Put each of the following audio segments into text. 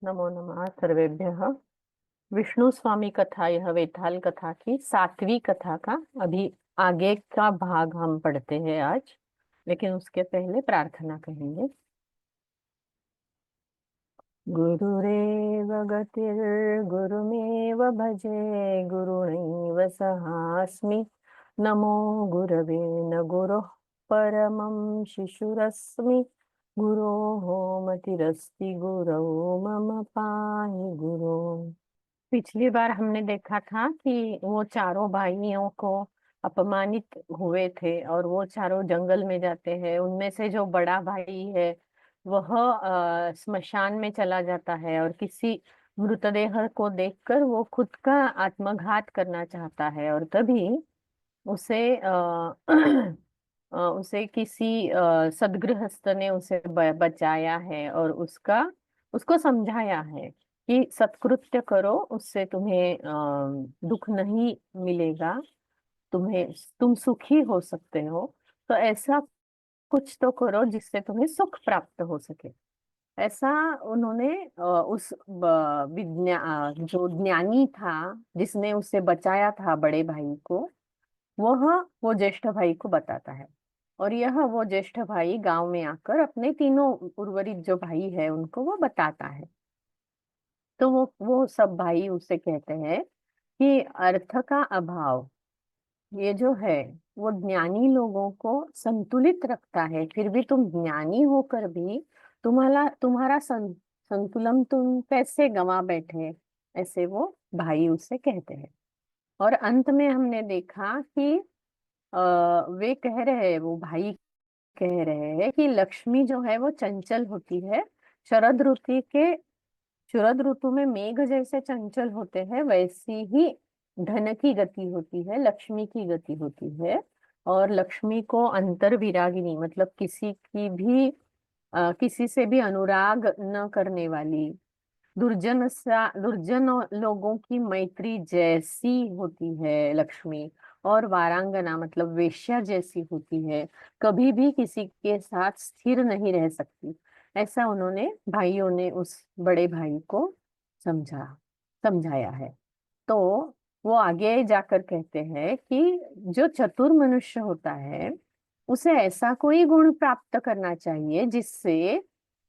नमो नमः सर्वेभ्यः। विष्णु स्वामी कथा, यह वेताल कथा की 7वीं कथा का अभी आगे का भाग हम पढ़ते हैं आज। लेकिन उसके पहले प्रार्थना करेंगे। गुरुरेव गतिर्गुरुमेव भजे, गुरुणैव सहास्मि। नमो गुरवे न गुरोः परमं शिशुरस्मि। गुरोः मतिरस्ति गुरौ मम पाहि गुरो। पिछली बार हमने देखा था कि वो चारों भाइयों को अपमानित हुए थे और वो चारों जंगल में जाते हैं। उनमें से जो बड़ा भाई है वह स्मशान में चला जाता है और किसी मृतदेह को देखकर वो खुद का आत्मघात करना चाहता है। और तभी उसे उसे किसी सद्गृहस्थ ने उसे बचाया है और उसको समझाया है कि सत्कृत्य करो, उससे तुम्हें दुख नहीं मिलेगा, तुम सुखी हो सकते हो। तो ऐसा कुछ तो करो जिससे तुम्हें सुख प्राप्त हो सके। ऐसा उन्होंने उस जो ज्ञानी था जिसने उसे बचाया था बड़े भाई को, वह वो ज्येष्ठ भाई को बताता है। और यह वो ज्येष्ठ भाई गांव में आकर अपने तीनों उर्वरित जो भाई है उनको वो बताता है। तो वो सब भाई उसे कहते हैं कि अर्थ का अभाव ये जो है वो ज्ञानी लोगों को संतुलित रखता है। फिर भी तुम ज्ञानी होकर भी तुम्हारा संतुलन तुम कैसे गंवा बैठे, ऐसे वो भाई उसे कहते हैं। और अंत में हमने देखा कि वे कह रहे हैं, वो भाई कह रहे हैं कि लक्ष्मी जो है वो चंचल होती है। शरद ऋतु के शरद ऋतु में मेघ जैसे चंचल होते हैं, वैसी ही धन की गति होती है, लक्ष्मी की गति होती है। और लक्ष्मी को अंतर विरागिनी मतलब किसी से भी अनुराग न करने वाली, दुर्जन लोगों की मैत्री जैसी होती है लक्ष्मी। और वारांगना मतलब वेश्या जैसी होती है, कभी भी किसी के साथ स्थिर नहीं रह सकती। ऐसा उन्होंने भाइयों ने उस बड़े भाई को समझाया है। तो वो आगे जाकर कहते हैं कि जो चतुर मनुष्य होता है उसे ऐसा कोई गुण प्राप्त करना चाहिए जिससे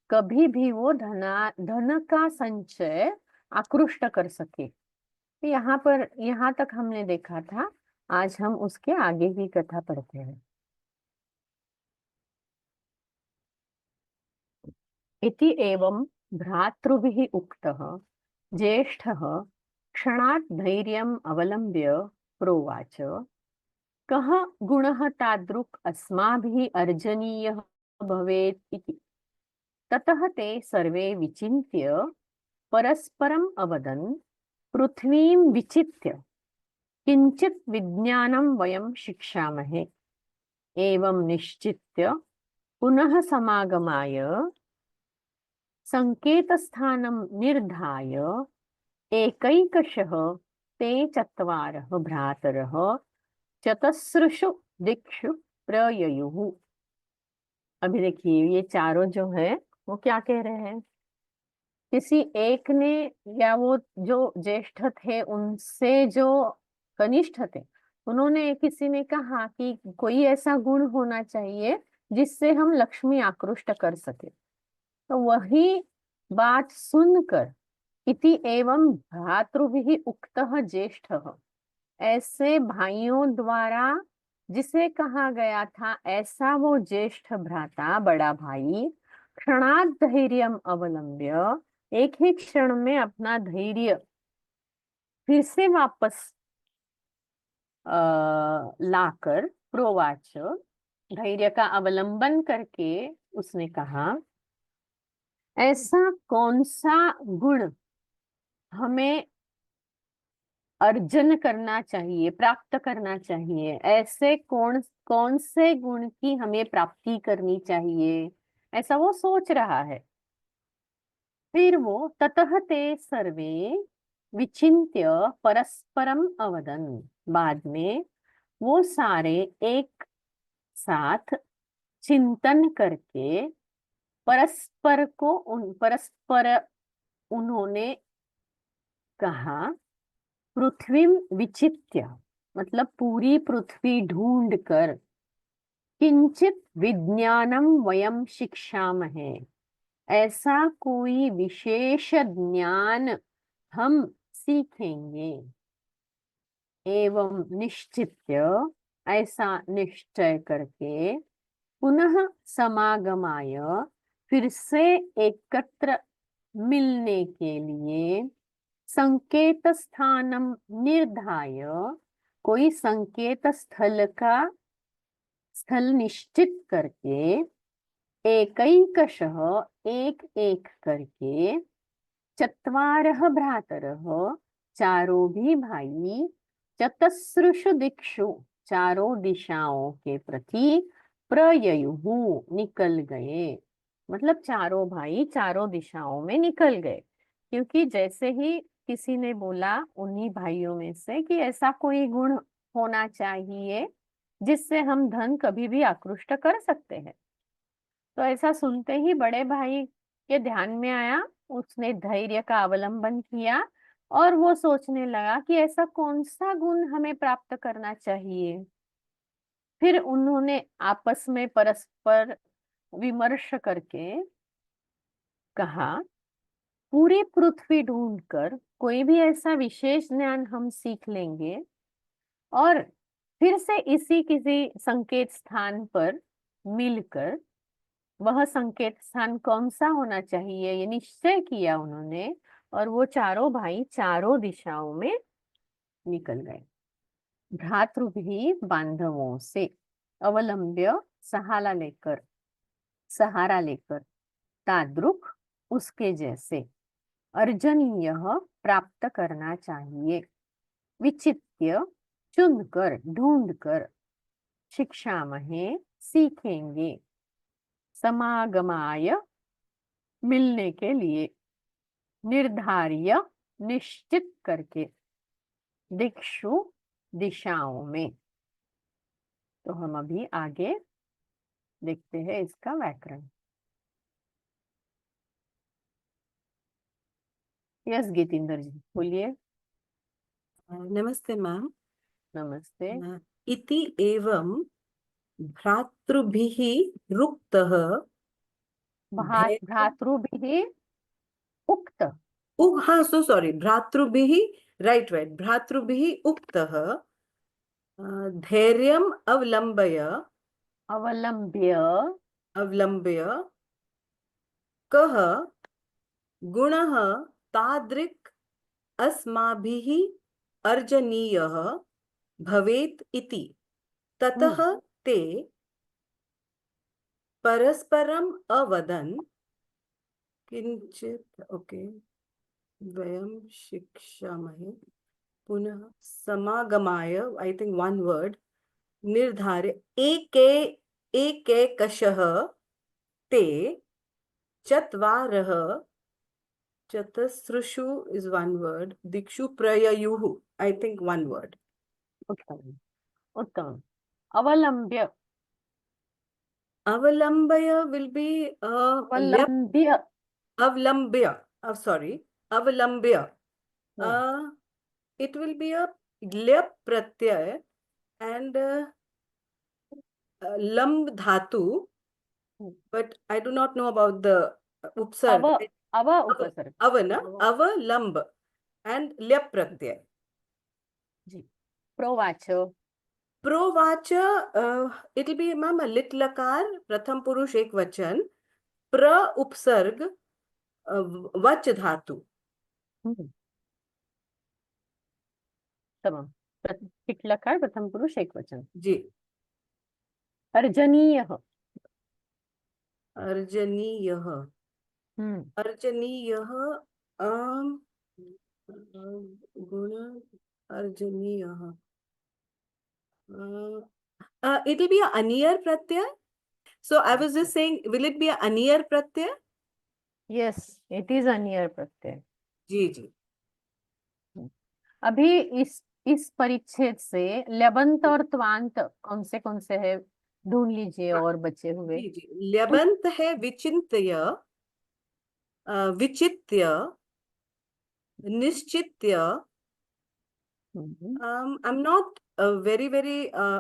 कभी भी वो धन का संचय आकृष्ट कर सके। तो यहाँ तक हमने देखा था। आज हम उसके आगे की कथा पढ़ते हैं। इति एवं भ्रातृभिः उक्तः ज्येष्ठः क्षणात् धैर्यम् अवलम्ब्य प्रोवाच, कः गुणः तादृक् अस्माभिः अर्जनीयः भवेत् इति। ततः ते सर्वे विचिन्त्य परस्परम् अवदन्, पृथ्वीं विचित्य किंचित विज्ञानं वयं शिक्षामहे। एवं निश्चित्य पुनः समागमाय संकेतस्थानं निर्धाय एकैकशः ते चत्वारः भ्रातरः चतस्रुषु दिक्षु प्रययुः। अभी देखिए ये चारों जो है वो क्या कह रहे हैं। किसी एक ने, या वो जो ज्येष्ठ थे उनसे जो कनिष्ठ थे, उन्होंने किसी ने कहा कि कोई ऐसा गुण होना चाहिए जिससे हम लक्ष्मी आकृष्ट कर सके। तो वही बात सुनकर इति एवं भ्रातृभिः उक्तः ज्येष्ठः, ऐसे भाइयों द्वारा जिसे कहा गया था, ऐसा वो ज्येष्ठ भ्राता बड़ा भाई क्षणात् धैर्यम अवलंब्य एक ही क्षण में अपना धैर्य फिर से वापस लाकर प्रोवाच, धैर्य का अवलंबन करके उसने कहा, ऐसा कौन सा गुण हमें अर्जन करना चाहिए, प्राप्त करना चाहिए, ऐसे कौन कौन से गुण की हमें प्राप्ति करनी चाहिए, ऐसा वो सोच रहा है। फिर वो ततः ते सर्वे विचिन्त्य परस्परम अवदन, बाद में वो सारे एक साथ चिंतन करके परस्पर उन्होंने कहा, पृथ्वीं विचित्य, मतलब पूरी पृथ्वी ढूंढ कर, किंचित विज्ञानम वयम शिक्षामहे, ऐसा कोई विशेष ज्ञान हम सीखेंगे। एवं निश्चित्य, ऐसा निश्चय करके, पुनः समागमाय, फिर से एकत्र मिलने के लिए, संकेत स्थानम निर्धाय, कोई संकेत स्थल निश्चित करके, एकैकशः, एक एक करके, चत्वारः भ्रातरः, चारों भी भाई, चतस्रुषु दिक्षु, चारों दिशाओं के प्रति, प्रययुः, निकल गए। मतलब चारों भाई चारों दिशाओं में निकल गए, क्योंकि जैसे ही किसी ने बोला उन्हीं भाइयों में से कि ऐसा कोई गुण होना चाहिए जिससे हम धन कभी भी आकृष्ट कर सकते हैं, तो ऐसा सुनते ही बड़े भाई के ध्यान में आया। उसने धैर्य का अवलंबन किया और वो सोचने लगा कि ऐसा कौन सा गुण हमें प्राप्त करना चाहिए। फिर उन्होंने आपस में परस्पर विमर्श करके कहा, पूरी पृथ्वी ढूंढकर कोई भी ऐसा विशेष ज्ञान हम सीख लेंगे, और फिर से इसी किसी संकेत स्थान पर मिलकर, वह संकेत स्थान कौन सा होना चाहिए ये निश्चय किया उन्होंने, और वो चारों भाई चारों दिशाओं में निकल गए। भ्रातृभी बांधवों से अवलंब्य, सहारा लेकर, ताद्रुक, उसके जैसे, अर्जनीय, प्राप्त करना चाहिए, विचित्य, चुनकर, ढूंढकर, शिक्षामहे, सीखेंगे, समागमाय, मिलने के लिए, निर्धार्य, निश्चित करके, दिक्षु, दिशाओं में। तो हम अभी आगे देखते हैं इसका व्याकरण। यस गीतिंदर जी बोलिए। नमस्ते मैम। नमस्ते। इति एवं भ्रातृभिः रुक्तः भ्रातृभिः उक्त, हाँ सो सॉरी, भ्रातृभिः, राइट भ्रातृभिः उक्तः धैर्यम् अवलंब्य कः गुणः तादृक् अस्माभिः अर्जनीयः भवेत् इति, ततः ते परस्परम् अवदन्, किंचित ओके वयं शिक्षामहे, पुनः समागमाय, आई थिंक वन वर्ड, निर्धार्य एकैकशः ते चत्वारः, चतस्रुषु इज वन वर्ड, दिक्षु प्रययुः, आई थिंक वन वर्ड। उत्तम उत्तम। अवलंब्य, अवलंब्य विल बी अवलंब्य, अवलंब्य, sorry, अवलंब्य, hmm, it will be a ल्यप प्रत्यय and lamb dhatu, but I do not know about the upsarg. उपसर्ग, Avana, avalamb and ल्यप प्रत्यय। जी। प्रोवाच, प्रोवाच, it will be ma'am a lit लकार, प्रथम पुरुष एक वचन, प्र उपसर्ग, वच धातु। तमाम, लकार प्रथम पुरुष एक वचन। जी। अर्जनीय, अर्जनीय, अर्जनीय, गुण अर्जनीय, it will be a aniyar pratyay. So I was just saying, will it be a aniyar pratyay? Yes it is अनियर प्रत्यय। जी जी। अभी इस परिच्छेद से ल्यबंत और त्वांत कौन से है ढूंढ लीजिए और बचे हुए। जी जी, ल्यबंत है विचिन्त्य, विचित्य, निश्चित्य. I'm not very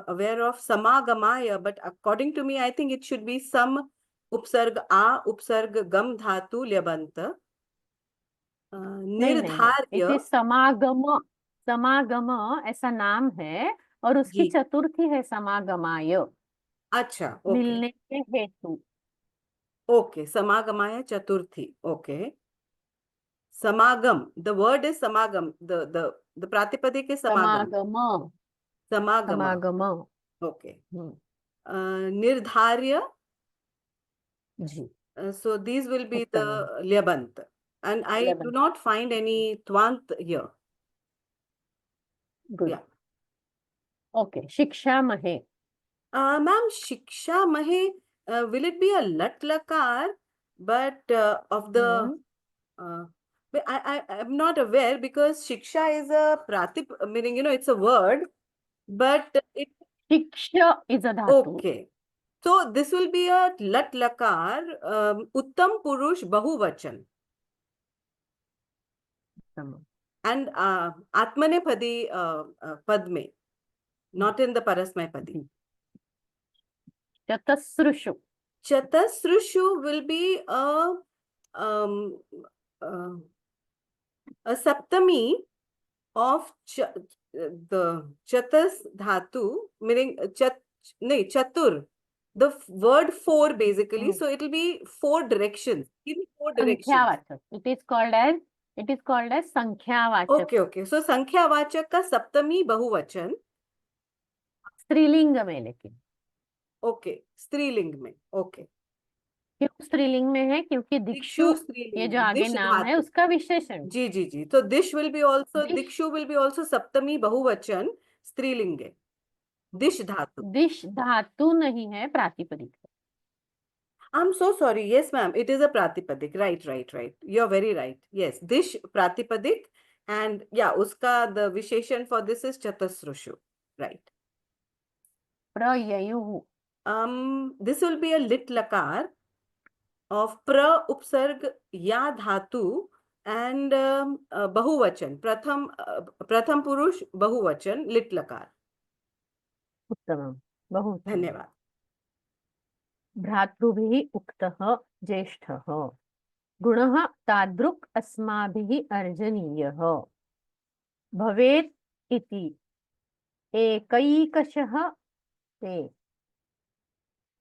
aware of samagamaya, but according to me, I think it should be some upsarg a upsarg gam dhatu lyabant. नहीं, इट निर्धार्य. इज समागम. समागम ऐसा नाम है और उसकी जी. चतुर्थी है समागमाय, अच्छा. ओके. मिलने के हेतु. ओके. समागमाय चतुर्थी. ओके. समागम. The word is samagam. The pratipadik is samagam. समागम. Samagama. समागम. Okay. Hmm, Nirdharya. जी. So these will be उत्तम. the lyabant. And I do लेवन. not find any twant here. Good. Yeah. Okay. शिक्षा महे. Ma'am, Shiksha Mahe, will it be a lat lakar? But of the, but I'm not aware because Shiksha is a pratip, meaning, it's a word, but it, शिक्ष is a धातु. okay. So this will be a lat lakar, Uttam Purush Bahuvachan. उत्तम. And Atmanepadi pad mein, not in the Parasmay padi. जी. चतस्रुषु. Chatasrushu will be um, uh, a saptami of the chatas dhatu, meaning chatur, the word four basically. So it will be four directions. Give me four directions. संख्यावाचक. It is called as संख्यावाचक. Okay. So संख्यावाचक का सप्तमी बहुवचन. स्त्रीलिंग में, लेकिन Okay. स्त्रीलिंग में. Okay. क्यों स्त्रीलिंग में है? क्योंकि दिक्षु, दिक्षु ये स्त्रीलिंग जो में. आगे दिश नाम है धातु. उसका विशेषण. जी. तो दिश will be also, दिश. दिक्षु will be also सप्तमी बहुवचन स्त्रीलिंग है. दिश धातु. दिश धातु नहीं है, प्रातिपदिक है. I'm so sorry. Yes, ma'am. It is a pratipadik. Right. You're very right. Yes. Dish pratipadik. And yeah, uska, the visheshan for this is chatasrushu. Right. प्रययुः. This will be a lit lakar of pra upsarg ya dhatu and bahuvachan. Pratham purush bahuvachan lit lakar. उत्तमं. बहु उत्तमं. धन्यवाद. भ्रातृभिः उक्तः ज्येष्ठः. गुणः तादृक् अस्माभिः अर्जनीयः भवेत् इति एकैकशः ते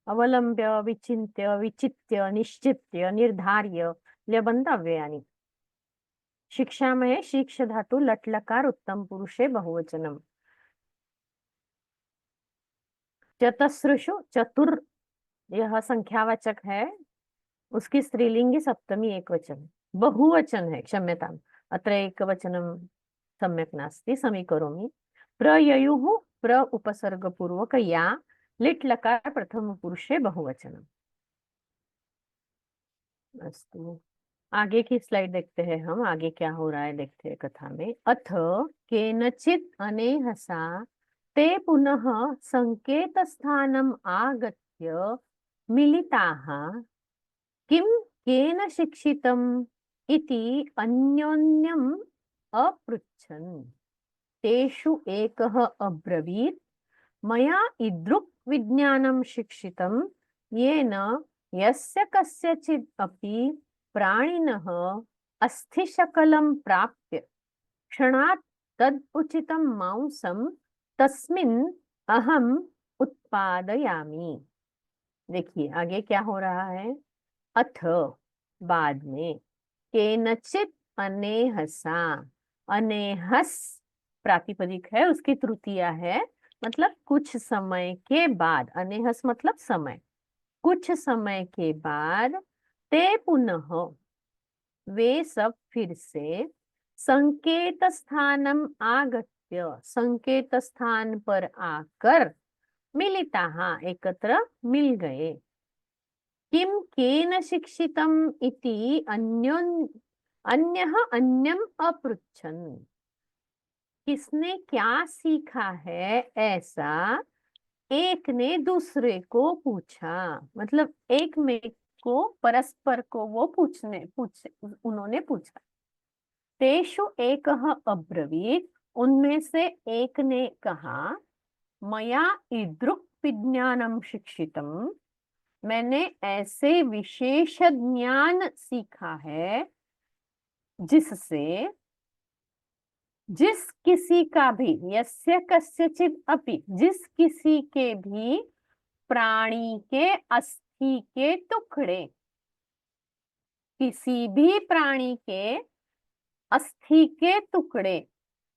अवलंब्य विचिन्त्य विचित्य निश्चित्य निर्धार्य ल्यबन्धव्यानि. शिक्षा में शिक्ष धातु लट लकार उत्तम पुरुषे बहुवचनम. चतस्रुषु चतुर, यह संख्यावाचक है, उसकी स्त्रीलिंगी सप्तमी एक वचन. बहुवचन है, क्षम्यताम्, अत्र एकवचनं सम्यक् नास्ति, समीकरोमि. प्रययुः प्र उपसर्गपूर्वक या लिट् लकार प्रथम पुरुषे बहुवचनम. अस्तु, आगे की स्लाइड देखते हैं हम. आगे क्या हो रहा है देखते हैं कथा में. अथ केनचित् अनेहसा ते पुनः संकेतस्थानम् आगत्य मिलिताः किं केन शिक्षितम् इति अन्योन्यम् अपृच्छन्. तेषु एकः अब्रवीत्, मया ईदृक् विज्ञानं शिक्षितं येन यस्य कस्यचित् अपि प्राणिनः अस्थिशकलं प्राप्य क्षणात् तद् उचितं मांसं तस्मिन् अहम् उत्पादयामि. देखिए आगे क्या हो रहा है. अथ, बाद में, केनचित् अनेहसा. अनेहस प्रातिपदिक है, उसकी तृतीया है, मतलब कुछ समय के बाद. अनेहस मतलब समय. कुछ समय के बाद ते पुनः, वे सब फिर से, संकेत स्थानम आगत्य, संकेत स्थान पर आकर, मिलिताः एकत्र मिल गए. किम केन शिक्षितम् इति अन्यः अन्यम् अपृच्छन्. किसने क्या सीखा है ऐसा एक ने दूसरे को पूछा. मतलब एक में को परस्पर को वो उन्होंने पूछा. तेषु एकः अब्रवीत्, उनमें से एक ने कहा, मया ईदृक् विज्ञानं शिक्षितम्, मैंने ऐसे विशेष ज्ञान सीखा है जिससे जिस किसी का भी, यस्य कस्यचित् अपि, जिस किसी के भी प्राणी के अस्थि के टुकड़े, किसी भी प्राणी के अस्थि के टुकड़े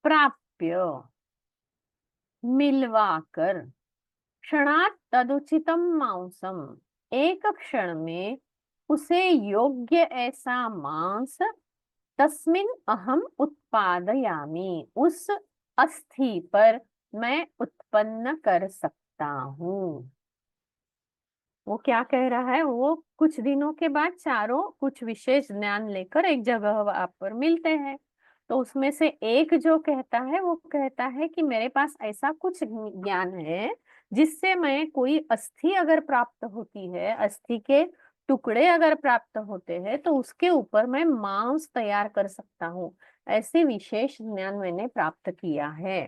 प्राप्य, मिलवाकर, क्षणात् तदुचितम मांसम, एक क्षण में उसे योग्य ऐसा मांस, तस्मिन् अहम उत्पादयामि, उस अस्थि पर मैं उत्पन्न कर सकता हूँ। वो क्या कह रहा है, वो कुछ दिनों के बाद चारों कुछ विशेष ज्ञान लेकर एक जगह वहां पर मिलते हैं। तो उसमें से एक जो कहता है, वो कहता है कि मेरे पास ऐसा कुछ ज्ञान है जिससे मैं कोई अस्थि अगर प्राप्त होती है, अस्थि के टुकड़े अगर प्राप्त होते हैं, तो उसके ऊपर मैं मांस तैयार कर सकता हूँ। ऐसे विशेष ज्ञान मैंने प्राप्त किया है।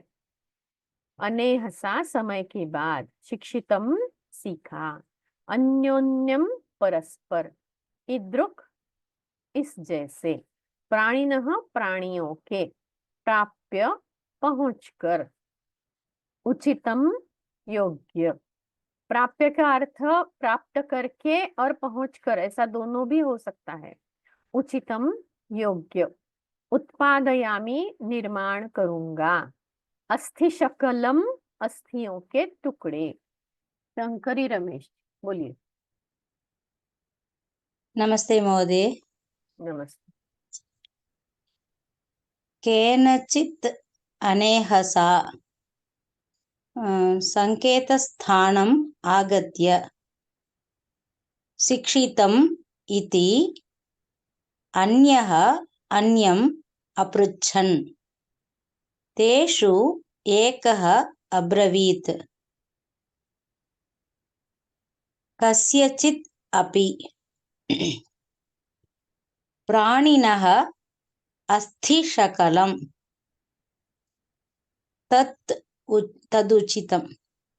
अनेहसा, समय के बाद, शिक्षितम, सीखा, अन्योन्यम, परस्पर, ईदृक्, इस जैसे, प्राणिनः, प्राणियों के, प्राप्य, पहुंचकर, उचितम, योग्य। प्राप्य का अर्थ प्राप्त करके और पहुंचकर, ऐसा दोनों भी हो सकता है। उचितम, योग्य। उत्पादयामी, निर्माण करूंगा। अस्थि शकलम, अस्थियों के टुकड़े। शंकरी रमेश, बोलिए। नमस्ते महोदय। नमस्ते। केनचित् अनेहसा संकेतस्थानम् आगत्य शिक्षितम् इति अन्यः अन्यम् अपृच्छन्। तेषु एकः अब्रवीत्, कस्यचित् अपि प्राणिनः अस्थिशकलं तदुचितं,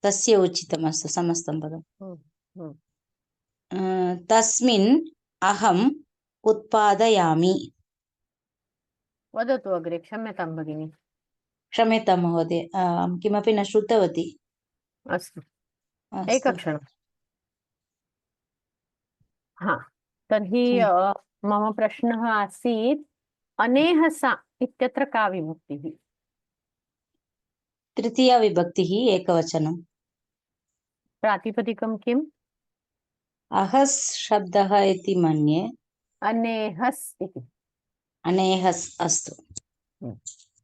तस्य उचितम्, अस्तु, समस्तं पदम्। तस्मिन् अहम् उत्पादयामि। वदतु अग्रे। क्षम्यतां भगिनी। क्षम्यतां महोदय, किमपि न श्रुतवती। अस्तु, अस्तु। एकक्षणम्। हा, तर्हि मम प्रश्नः आसीत्, अनेहसा इत्यत्र का विभक्तिः? तृतीया विभक्तिः, एकवचनं। प्रातिपदिकं किम्? अहस् शब्दः इति मन्ये। अनेहस् इति। अनेहस्, अस्तु।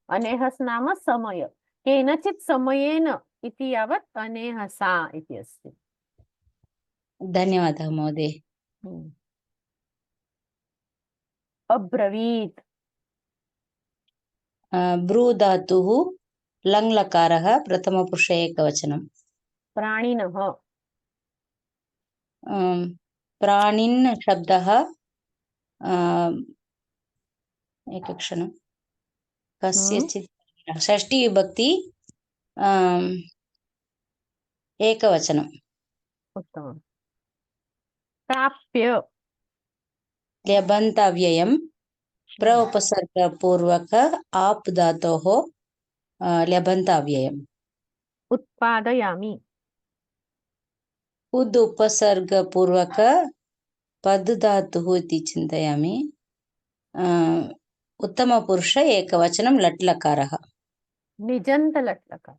अनेहस् नाम समय, केनचित् समयेन इति यावत् अनेहसा इति अस्ति। धन्यवादः महोदय। अब्रवीत्, ब्रू धातुः, लङ् लकारः, प्रथमपुरुष एकवचनं। प्राणिनः, प्राणिन् शब्दः, एकक्षणं, कस्यचित्, षष्ठी विभक्ति, एकवचनम्। उत्तमम्। प्राप्य, ल्यबन्ताव्ययम्, प्र उपसर्गपूर्वक आप् धातोः ल्यबन्ताव्ययम्। उत्पादयामि, उद् उपसर्गपूर्वक पद् धातुः इति चिन्तयामि। उत्तमपुरुष एकवचनं, लट् लकारः। निजन्त लट् लकार।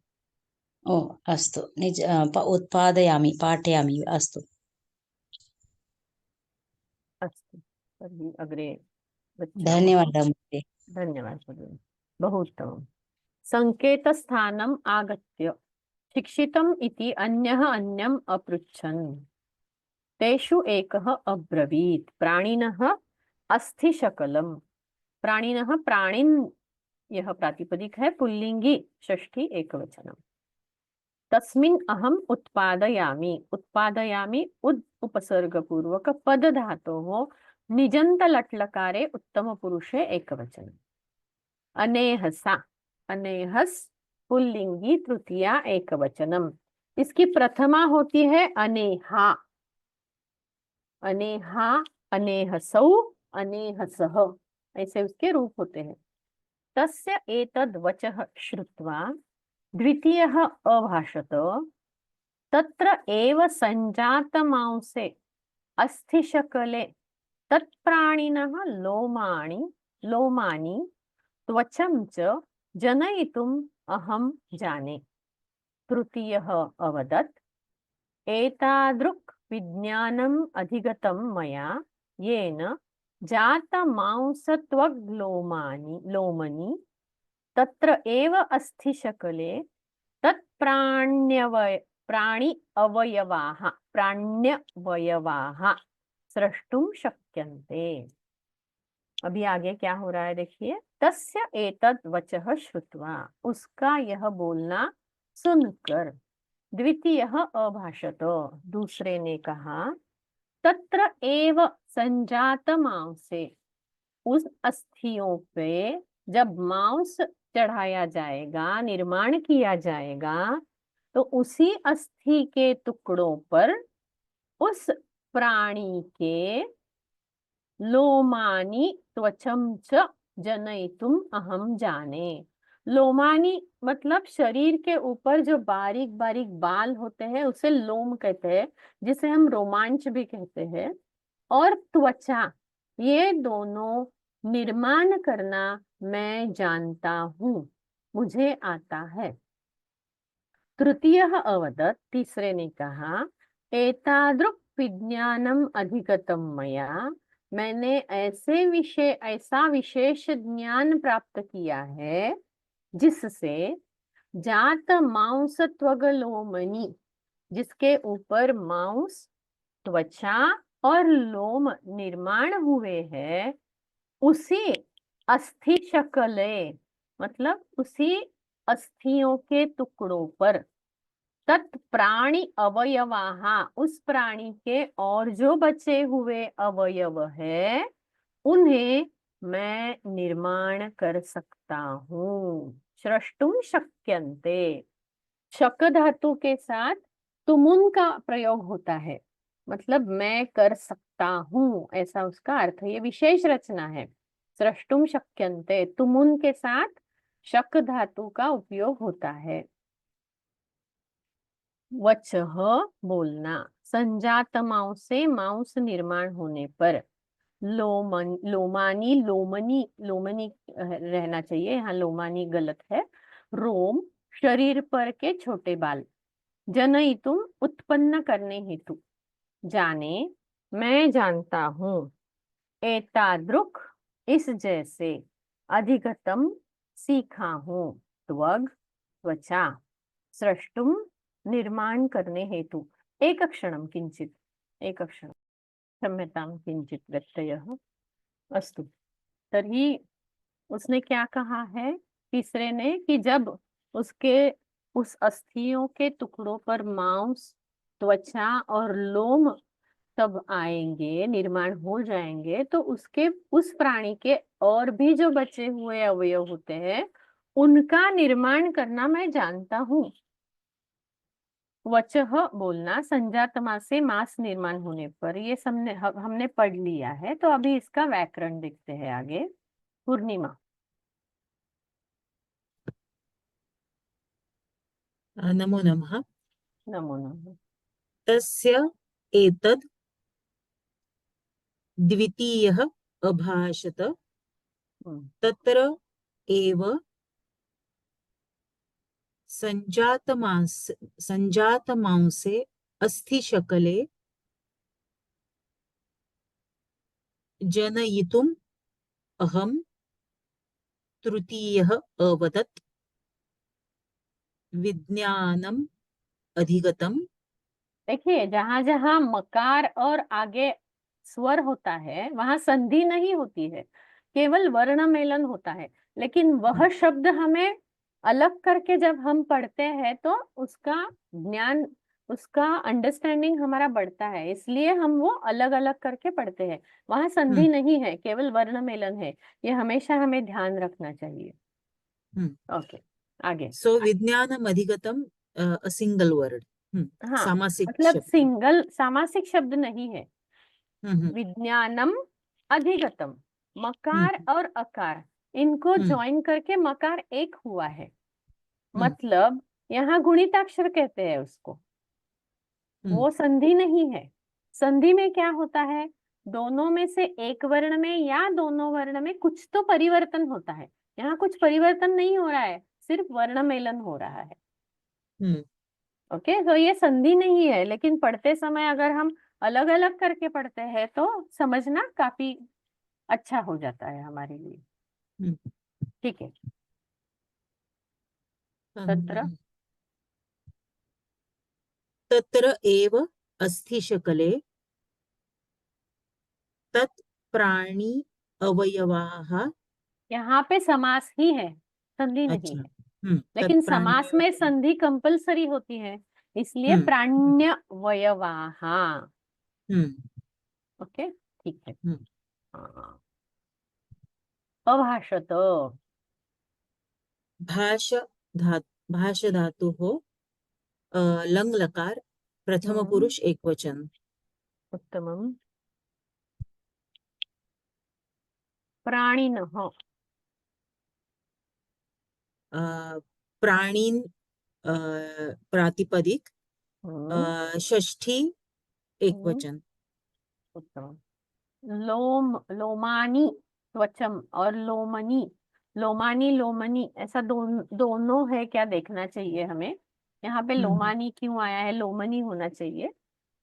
ओ अस्तु, निज उत्पादयामि, पाठयामि, अस्तु। अस्तु, तर्हि अग्रे गच्छामः। धन्यवादः महोदय। धन्यवादः भगिनि, बहु उत्तमम्। सङ्केतस्थानम् आगत्य शिक्षितम् इति अन्यः अन्यम् अपृच्छन्। तेषु एकः अब्रवीत्, प्राणिनः अस्थिशकलम्। प्राणिनः, प्राणिन्, यह प्रातिपदिक है, पुल्लिंगी, षष्ठी एकवचनम्। तस्मिन् अहम् उत्पादयामि, उत्पादयामि उद् उपसर्गपूर्वक पद धातोः निजन्त लट् लकारे उत्तमपुरुषे एकवचनम्। अनेहसा, अनेहस पुल्लिंगी तृतीया एकवचनम। इसकी प्रथमा होती है अनेहा, अनेहा, अनेहसौ, अनेहसः, ऐसे उसके रूप होते हैं। तस्य एतद् वचः श्रुत्वा द्वितीयः अभाषत, तत्र एव सञ्जातमांसे अस्थिशकले तत्प्राणिनः लोमानि त्वचं च जनयितुम् अहं जाने। तृतीयः अवदत्, एतादृक् विज्ञानम् अधिगतं मया येन लोमनि तत्र एव अस्थिशकले प्राण्यवयवाः स्रष्टुं शक्यन्ते। अभी आगे क्या हो रहा है देखिए। तस्य एतद् वचः श्रुत्वा, उसका यह बोलना सुनकर, द्वितीयः अभाषत, दूसरे ने कहा, तत्र एव संजातमांसे, उस अस्थियों पे जब मांस चढ़ाया जाएगा, निर्माण किया जाएगा, तो उसी अस्थि के टुकड़ों पर उस प्राणी के लोमानि त्वचं च जनयितुम अहम जाने। लोमानी मतलब शरीर के ऊपर जो बारीक बारीक बाल होते हैं उसे लोम कहते हैं, जिसे हम रोमांच भी कहते हैं। और त्वचा, ये दोनों निर्माण करना मैं जानता हूँ, मुझे आता है। तृतीयः अवदत्, तीसरे ने कहा, एतादृक् विज्ञानम अधिगतम मया, मैंने ऐसा विशेष ज्ञान प्राप्त किया है जिससे जात मांस त्वगलोमनि, जिसके ऊपर मांस, त्वचा और लोम निर्माण हुए हैं, उसी अस्थि शकले, मतलब उसी अस्थियों के टुकड़ों पर, तत्प्राणी अवयवाः, उस प्राणी के और जो बचे हुए अवयव है उन्हें मैं निर्माण कर सकता हूँ। स्रष्टुम शक्यन्ते, शक धातु के साथ तुमुन का प्रयोग होता है, मतलब मैं कर सकता हूँ, ऐसा उसका अर्थ है। ये विशेष रचना है। स्रष्टुम शक्यन्ते, तुमुन के साथ शक धातु का उपयोग होता है। वचः बोलना, संजात मांस से मांस निर्माण होने पर, लोमानी लोमनी रहना चाहिए, यहाँ लोमानी गलत है। रोम, शरीर पर के छोटे बाल। जनयितुम, उत्पन्न करने हेतु। जाने, मैं जानता हूँ। एतादृक्, इस जैसे। अधिगतम, सीखा हूँ। त्वग, त्वचा। स्रष्टुम, निर्माण करने हेतु। एक क्षणम किंचित, एक क्षणम, क्षम्यतां किंचित व्यत्ययः। अस्तु, तर्हि उसने क्या कहा है तीसरे ने, कि जब उसके उस अस्थियों के टुकड़ों पर मांस, त्वचा और लोम सब आएंगे, निर्माण हो जाएंगे, तो उसके उस प्राणी के और भी जो बचे हुए अवयव होते हैं उनका निर्माण करना मैं जानता हूँ। वचः बोलना, संजातमा से मास निर्माण होने पर, ये हमने पढ़ लिया है। तो अभी इसका व्याकरण देखते हैं आगे। पूर्णिमा। नमो नमः। नमो नमः। तस्य एतद् द्वितीयः अभाषत, तत्र एव संजातमांसे अस्थिशकले जनयितुम् अहं तृतीयः अवदत्, विज्ञानम् अधिगतम्। देखिए, जहां जहां मकार और आगे स्वर होता है वहां संधि नहीं होती है, केवल वर्ण मेलन होता है। लेकिन वह शब्द हमें अलग करके जब हम पढ़ते हैं तो उसका ज्ञान उसका अंडरस्टैंडिंग हमारा बढ़ता है, इसलिए हम वो अलग अलग करके पढ़ते हैं। वहां संधि नहीं है, केवल वर्ण मेलन है। ये हमेशा हमें ध्यान रखना चाहिए। ओके, आगे। सो विज्ञानम अधिगतम अ सिंगल वर्ड। हाँ, सामासिक मतलब शब्द। सिंगल सामासिक शब्द नहीं है। हम्म विज्ञानम अधिगतम, मकार हम्म और अकार इनको हम्म ज्वाइन करके मकार एक हुआ है। हम्म मतलब यहाँ गुणिताक्षर कहते हैं उसको, हम्म वो संधि नहीं है। संधि में क्या होता है, दोनों में से एक वर्ण में या दोनों वर्ण में कुछ तो परिवर्तन होता है। यहाँ कुछ परिवर्तन नहीं हो रहा है, सिर्फ वर्ण मेलन हो रहा है। हम्म ओके, तो ये संधि नहीं है, लेकिन पढ़ते समय अगर हम अलग अलग करके पढ़ते हैं तो समझना काफी अच्छा हो जाता है हमारे लिए। हम्म ठीक है, हम्म। 17। तत्र एव अस्ति शकले तत् प्राणी अवयवाः। यहाँ पे समास ही है, संधि नहीं अच्छा। है। तत् लेकिन प्राणी समास में संधि कंपलसरी होती है, इसलिए हम्म प्राण्य वयवाः। हम्म ओके, ठीक है। हम्म हाँ, अभाषत। भाष भाष धातुः लंग लकार प्रथम हम्म, पुरुष एक वचन। उत्तमम। प्राणिनः। प्राणीन प्रातिपदिक हम्म, षष्ठी एक हम्म, वचन। उत्तमम। लोमानी त्वचम और लोमनी, लोमानी लोमनी ऐसा दोनों है क्या, देखना चाहिए हमें। यहाँ पे हम्म लोमानी क्यों आया है, लोमनी होना चाहिए।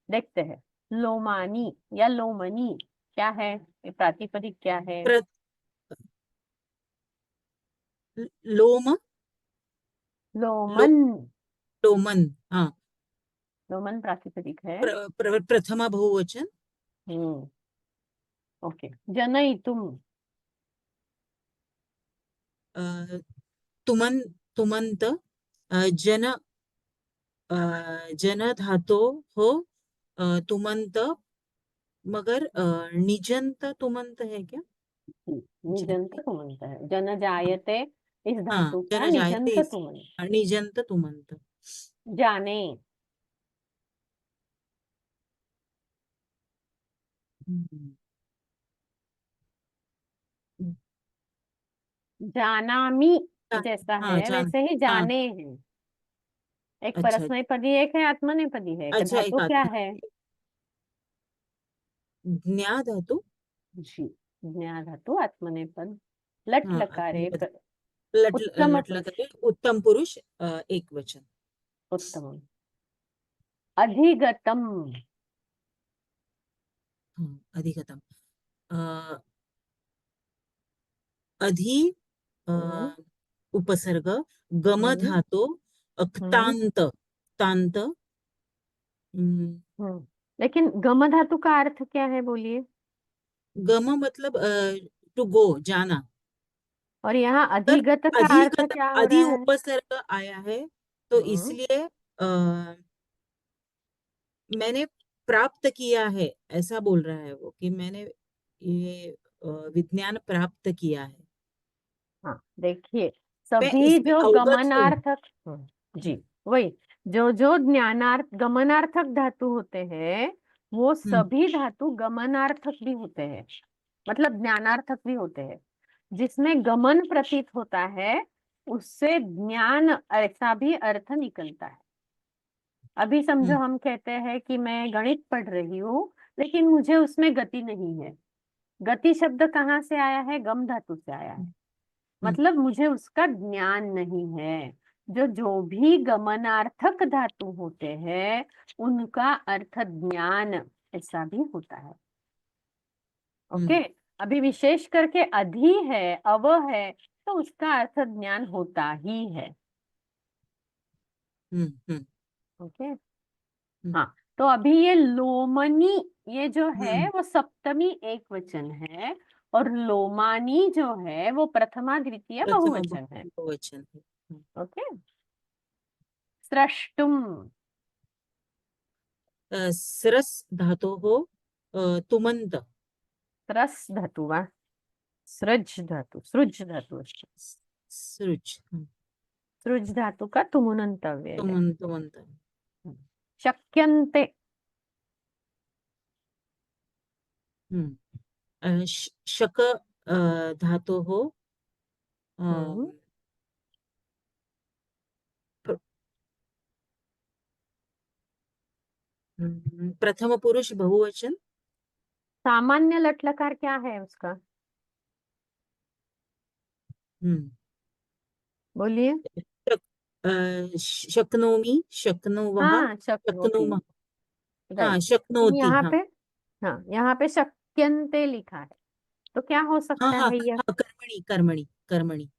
देखते हैं, लोमानी या लोमनी क्या है, ये प्रातिपदिक क्या है। प्र, लोम लो, लोमन, लोमन। हाँ। लोमन प्रातिपदिक है। प्रथमा बहुवचन। हम्म, ओके। जनयितुम, अ, तुमन तुमंत जन जन धातो हो तुमंत, मगर निजंत तुमंत है क्या? निजंत तुमंत है। जन जायते, इस हाँ, धातु का जन जायते निजंत इस तुमंत। निजंत तुमंत। जाने, हम्म, जानामी जैसा हाँ है जान। वैसे ही हाँ। जाने हैं। एक अच्छा। परस्मैपदी, एक है आत्मनेपदी है। कि अच्छा, एक धातु क्या आत्मा है। ज्ञा धातु। जी, ज्ञा धातु आत्मनेपद। लट हाँ, लकारे आत्मनेपद। लट उत्तम लट पुरुष। लकार उत्तम पुरुष एक वचन। उत्तम। अधिगतम। हाँ, अधिगतम। अ, अधि अ, हम्म, उपसर्ग गम हम्म, धातो हम्म, तांत तांत। लेकिन गम धातु का अर्थ क्या है, बोलिए। गम मतलब टू गो, जाना। और यहाँ पर अधिगत का अर्थ अधिगत क्या हो अधि रहा है। उपसर्ग आया है, तो हम्म, इसलिए मैंने प्राप्त किया है, ऐसा बोल रहा है वो कि मैंने ये विज्ञान प्राप्त किया है। हाँ, देखिए, मैं सभी इसमें जो अवगत हूँ। गमनार्थक, जी, वही, जो जो ज्ञानार्थ गमनार्थक धातु होते हैं, वो हम्म सभी धातु गमनार्थक भी होते हैं, मतलब ज्ञानार्थक भी होते हैं। जिसमें गमन प्रतीत होता है, उससे ज्ञान ऐसा भी अर्थ निकलता है। अभी समझो हम्म हम कहते हैं कि मैं गणित पढ़ रही हूँ, लेकिन मुझे उसमें गति नहीं है। गति शब्द कहाँ से आया है, गम धातु से आया है। हम्म मतलब मुझे उसका ज्ञान नहीं है। जो जो भी गमनार्थक धातु होते हैं, उनका अर्थ ज्ञान ऐसा भी होता है। ओके, हम्म अभी विशेष करके अधि है, अव है, तो उसका अर्थ ज्ञान होता ही है। हम्म ओके, हम्म हाँ, तो अभी ये लोमनी, ये जो है हम्म वो सप्तमी एक वचन है, और लोमानी जो है वो प्रथमा द्वितीय प्रथमा बहुवचन है। बहुवचन है। ओके, स्रष्टुम। स्रस् धातोः तुमन्त त्रस् धातु वा सृज धातु अस्ति सृज् सृज धातु का तुमुनन्तव्यय तुमन्त शक्यन्ते शक धातोः हम्म, प्रथम पुरुष बहुवचन सामान्य लट लकार क्या है उसका, बोलिए। शक्नोमि शक्नुवः हाँ शक्नोति, शक्नुमः राइट। शक्नोति यहाँ पे, हाँ यहाँ पे शक्यन्ते लिखा है, तो क्या हो सकता है यह? कर्मणि कर्मणि कर्मणि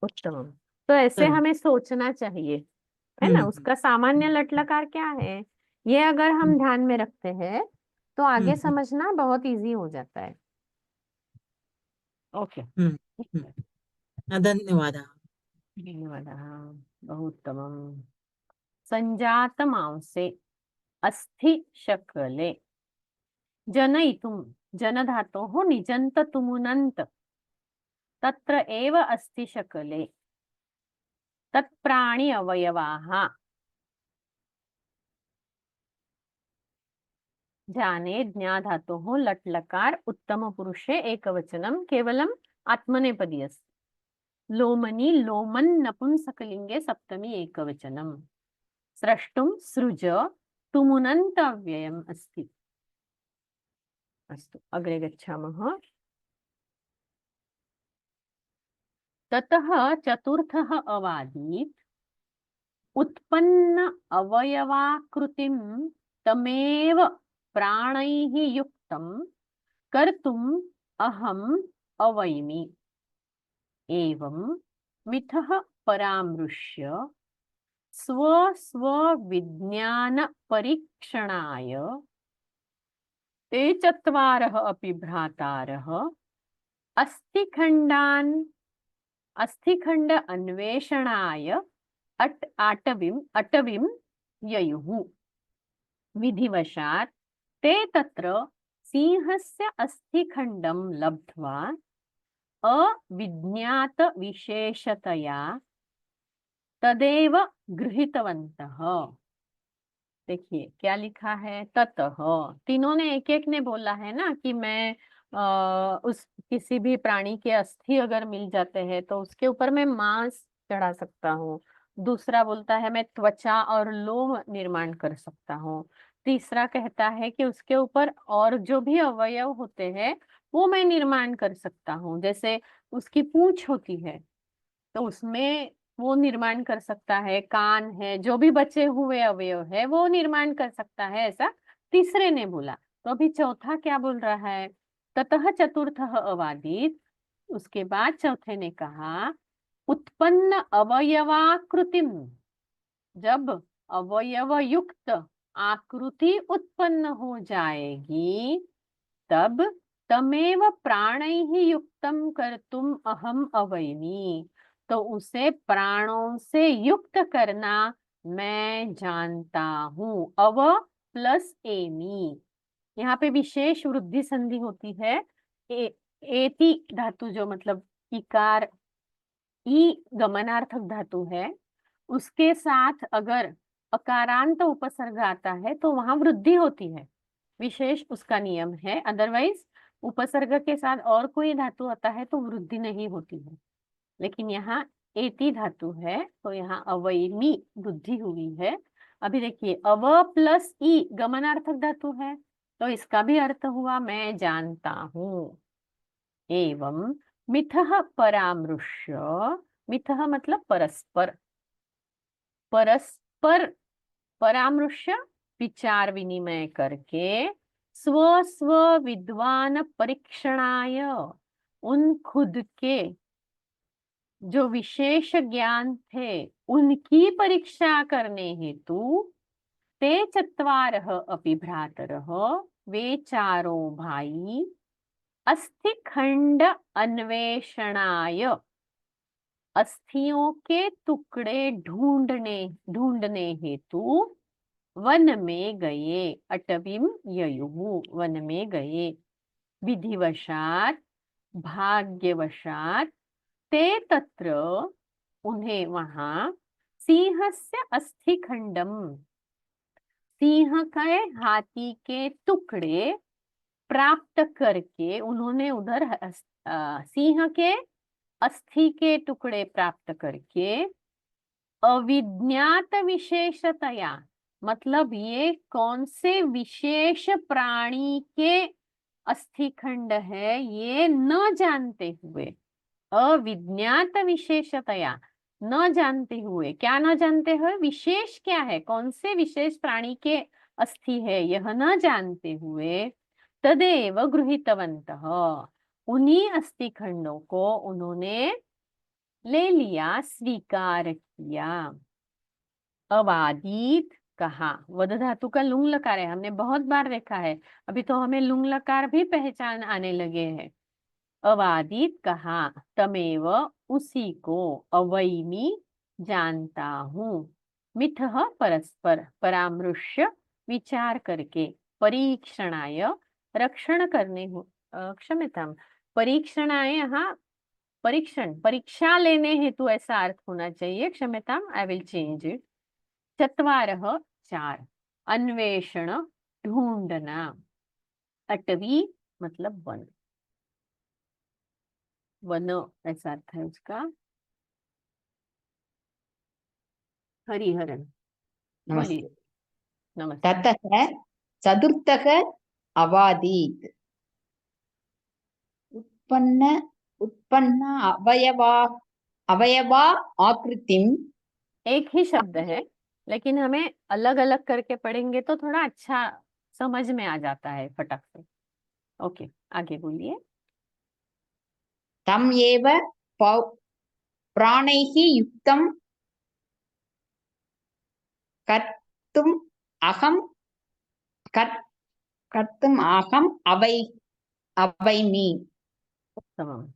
उत्तम। तो ऐसे कर्म हमें सोचना चाहिए, है ना, उसका सामान्य लट लकार क्या है, ये अगर हम ध्यान में रखते हैं तो आगे समझना बहुत इजी हो जाता है। ओके, धन्यवादः धन्यवादः, बहु उत्तमम्। संजात मांसे अस्थि शकले जनयितुं, जन धातोः निजन्त तुमुनन्त तत्र एव अस्ति शकले तत्प्राणि अवयवाः जाने ज्ञा धातोः लट् लकार उत्तम पुरुषे एकवचनं केवलम् आत्मनेपदी अस्ति। लोमनि लोमन् नपुंसकलिंगे सप्तमी एकवचनं। स्रष्टुं सृज तुमुनन्त अव्ययम् अस्ति। अस्तु, अग्रे गच्छामः। ततः चतुर्थः अवादीत् उत्पन्न अवयवाकृतिं तमेव प्राणैः युक्तं कर्तुम् अहम् अवैमि। एवं मिथः परामृश्य स्व स्व विज्ञान परीक्षणाय ते चत्वारः अपि भ्रातारः अस्थिखण्ड अन्वेषणाय अटवीं ययुः। विधिवशात् ते तत्र सिंहस्य अस्थिखण्डं लब्ध्वा अविज्ञात विशेषतया तदेव गृहीतवन्तः। देखिए क्या लिखा है, ततः, तीनों ने एक एक ने बोला है ना कि मैं उस किसी भी प्राणी के अस्थि अगर मिल जाते हैं तो उसके ऊपर मैं मांस चढ़ा सकता हूँ। दूसरा बोलता है मैं त्वचा और लोम निर्माण कर सकता हूँ। तीसरा कहता है कि उसके ऊपर और जो भी अवयव होते हैं वो मैं निर्माण कर सकता हूँ, जैसे उसकी पूंछ होती है तो उसमें वो निर्माण कर सकता है, कान है, जो भी बचे हुए अवयव है वो निर्माण कर सकता है, ऐसा तीसरे ने बोला। तो अभी चौथा क्या बोल रहा है, ततः चतुर्थः अवादीत, उसके बाद चौथे ने कहा उत्पन्न अवयवाकृतिम, जब अवयव युक्त आकृति उत्पन्न हो जाएगी तब तमेव प्राणैः युक्तं कर्तुम् अहम् अवैमि, तो उसे प्राणों से युक्त करना मैं जानता हूँ। अव प्लस एमी, यहाँ पे विशेष वृद्धि संधि होती है। एति धातु जो मतलब इकार ई गमनार्थक धातु है, उसके साथ अगर अकारांत उपसर्ग आता है तो वहां वृद्धि होती है, विशेष उसका नियम है। अदरवाइज उपसर्ग के साथ और कोई धातु आता है तो वृद्धि नहीं होती है, लेकिन यहाँ एति धातु है तो यहाँ अवैमी वृद्धि हुई है। अभी देखिए अव प्लस ई गमनार्थक धातु है तो इसका भी अर्थ हुआ मैं जानता हूँ। एवं मिथः परामृश्य, मिथः मतलब परस्पर, परस्पर परामृश्य विचार विनिमय करके स्व स्व विद्वान परीक्षणाय, उन खुद के जो विशेष ज्ञान थे उनकी परीक्षा करने हेतु ते चत्वारः अपि भ्रातरः, वे चारों भाई अस्थिखंड अन्वेषणाय, अस्थियों के टुकड़े ढूंढने हेतु वन में गए, अटवीम ययुः, वन में गए, विधिवशात, भाग्यवशात, ते तत्र, उन्हें वहां, सिंहस्य अस्थिखंडम, सिंह के हाथी के टुकड़े प्राप्त करके, उन्होंने उधर सिंह के अस्थि के टुकड़े प्राप्त करके, अविज्ञात विशेषतया, मतलब ये कौन से विशेष प्राणी के अस्थिखंड है ये न जानते हुए, अविज्ञात विशेषतया, न जानते हुए, क्या न जानते हुए, विशेष क्या है, कौन से विशेष प्राणी के अस्थि है यह न जानते हुए, तदेव गृहीतवन्तः, उन्हीं अस्थिखंडों को उन्होंने ले लिया, स्वीकार किया। अवादीत, कहा, वद धातु का लुंग लकार है, हमने बहुत बार देखा है, अभी तो हमें लुंग लकार भी पहचान आने लगे हैं। अवादीत, कहा, तमेव, उसी को, अवैमि, जानता हूँ, मिथः, परस्पर, परामृश्य, विचार करके, परीक्षणाय, रक्षण करने, क्षम्यताम, परीक्षणाय, यहाँ परीक्षण, परीक्षा लेने हेतु ऐसा अर्थ होना चाहिए, क्षम्यताम, आई विल चेंज इट। चत्वारः, चार, अन्वेषण, ढूंढना, अटवी मतलब वन, वन ऐसा अर्थ है उसका, हरिहरन नमस्ते। बोलिए। नमस्ते। ततः चतुर्थः अवादीत्, उत्पन्न अवयवा आकृतिम, एक ही शब्द है लेकिन हमें अलग अलग करके पढ़ेंगे तो थोड़ा अच्छा समझ में आ जाता है फटक से। ओके, आगे बोलिए। तम एव प्राणैः युक्तं कर्तुम् अहम् अवैमि। उत्तमम।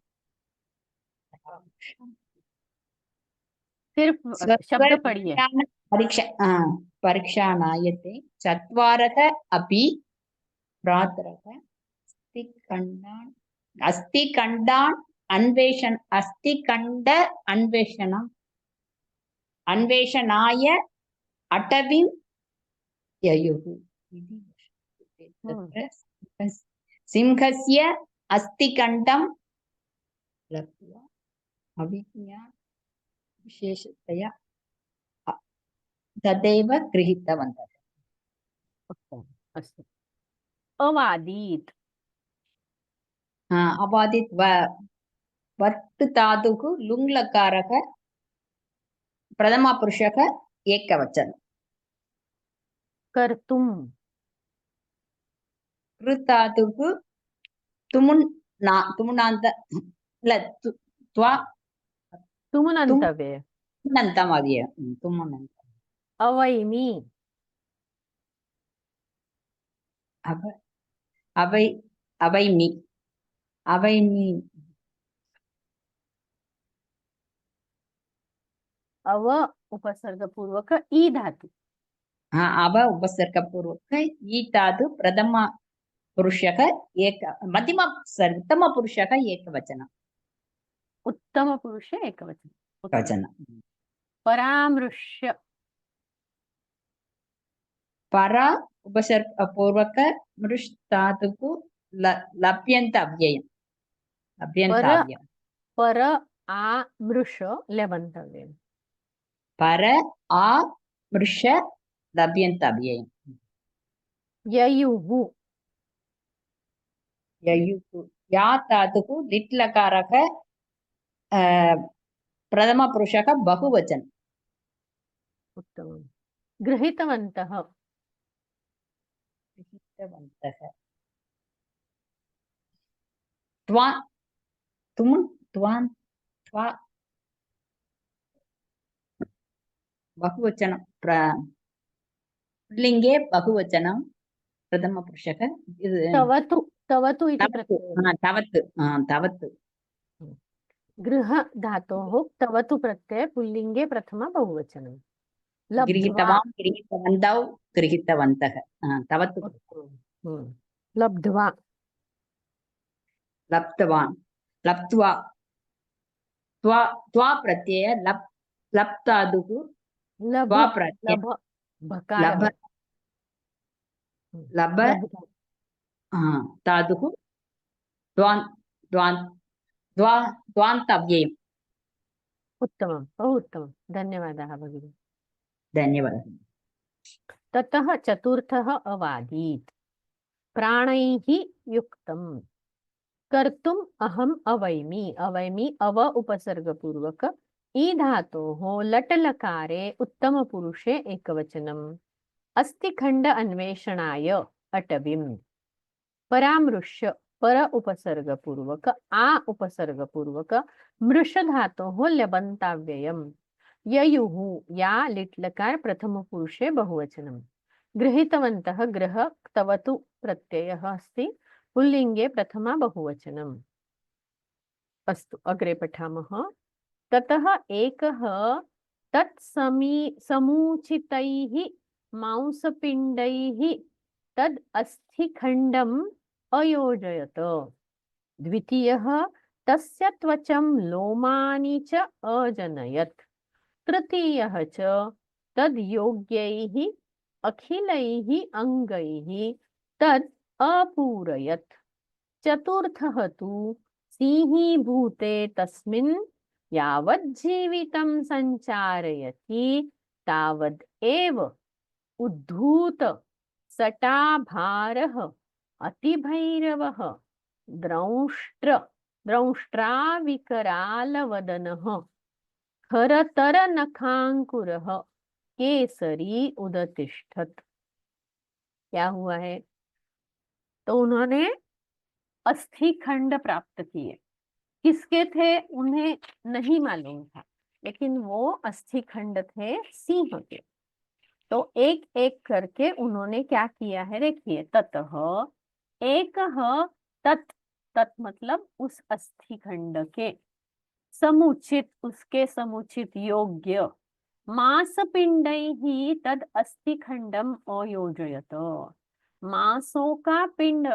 सिर्फ शब्द पढ़िए। परीक्षाणायते चत्वारः अपि भ्रातरः अस्थिखण्डान् अन्वेषणाय अटवीं ययुः। तत्र सिंहस्य अस्थिखण्डं लब्ध्वा अविज्ञात विशेषतया तदेव गृहीतवन्तः। उत्तमम्, अस्तु। अवादीत, अबादित वर्त धातुः लुङ् लकारः प्रथमपुरुषः एकवचन। कर्तुम, कृ धातुः तुमुनान्त तुमुनन्तव्ये, तुमुनन्तमव्यय तुमुनन्त अवैमि, अवैमि अव उपसर्ग पूर्वक ई धातु, अव उपसर्गपूर्वक ई धातु प्रथम पुरुषः एक मध्यम उत्तम पुरुषः एकवचन। उत्तम पुरुष एकवचन। वचन। परामृश्य, परा उपसर्गपूर्वक मृष् धातुः लभ्यन्त अव्ययम्। पर आ मृष लेबन्तव्यम्। पर आ मृष लभ्यन्त अव्ययम्। ययुः, ययुः या धातुः लिट् लकारः प्रथम पुरुषः बहुवचन। उत्तमम्। गृहीतवन्तः, बहुवचन लिंगे बहुवचनं प्रथम पुरुषः तवतु, तवतु इति प्रत्ययः। तावत् गृह धातोः तवतु प्रत्यय पुल्लिंगे प्रथम बहुवचनम्। लब्ध्वा। गृहीतवन्तौ गृहीतवन्तः तव तु लब्ध्वा। लब्धवान् लब्ध्वा त्वा प्रत्यय लप्तादुः लभ त्वा प्रत्यय लभ भकार लभ लभ लब्ध। धातुः द्वान् द्वान् द्वा द्वान्तव्ययम्। उत्तमं, बहु उत्तमं, धन्यवादः भगिनी। धन्यवादः। ततः चतुर्थः अवादीत् प्राणैः युक्तं कर्तुम् अहम् अवैमि। अवैमि अव उपसर्गपूर्वक ई धातोः लट लकारे उत्तम पुरुषे एकवचनम् अस्थिखण्ड अन्वेषणाय अटविम् परामृश्य पर उपसर्गपूर्वक आ उपसर्गपूर्वक मृष धातोः ल्यबन्ताव्ययम् ययुः या लिट्लकार प्रथम पुरुषे बहुवचनम् गृहीतवन्तः गृह क्तवतु प्रत्ययः अस्ति पुल्लिङ्गे प्रथमा बहुवचनम्। अस्तु अग्रे पठामः। ततः एकः समूचितैः मांसपिण्डैः तद् अस्थिखण्डम् अयोजयत। द्वितीयः तस्य त्वचं लोमानि च अजनयत्। तृतीयः च तद् योग्यैः अखिलैः अङ्गैः तद् अपूरयत्। चतुर्थः तु सिंहीभूते तस्मिन् यावज्जीवितं सञ्चारयति तावद् एव उद्धूत सटाभारः अतिभैरवः द्रंष्ट्राविकरालवदनः खरतरनखांकुरः केसरी उदतिष्ठत्। क्या हुआ है? तो उन्होंने अस्थि खंड प्राप्त किए। किसके थे उन्हें नहीं मालूम था, लेकिन वो अस्थि खंड थे सिंह के। तो एक एक करके उन्होंने क्या किया है देखिए। ततः एक तत्, तत् मतलब उस अस्थि खंड के, समुचित उसके समुचित योग्य, मांसपिंडैः तद अस्थि खंडम अयोजयत। मांसों का पिंड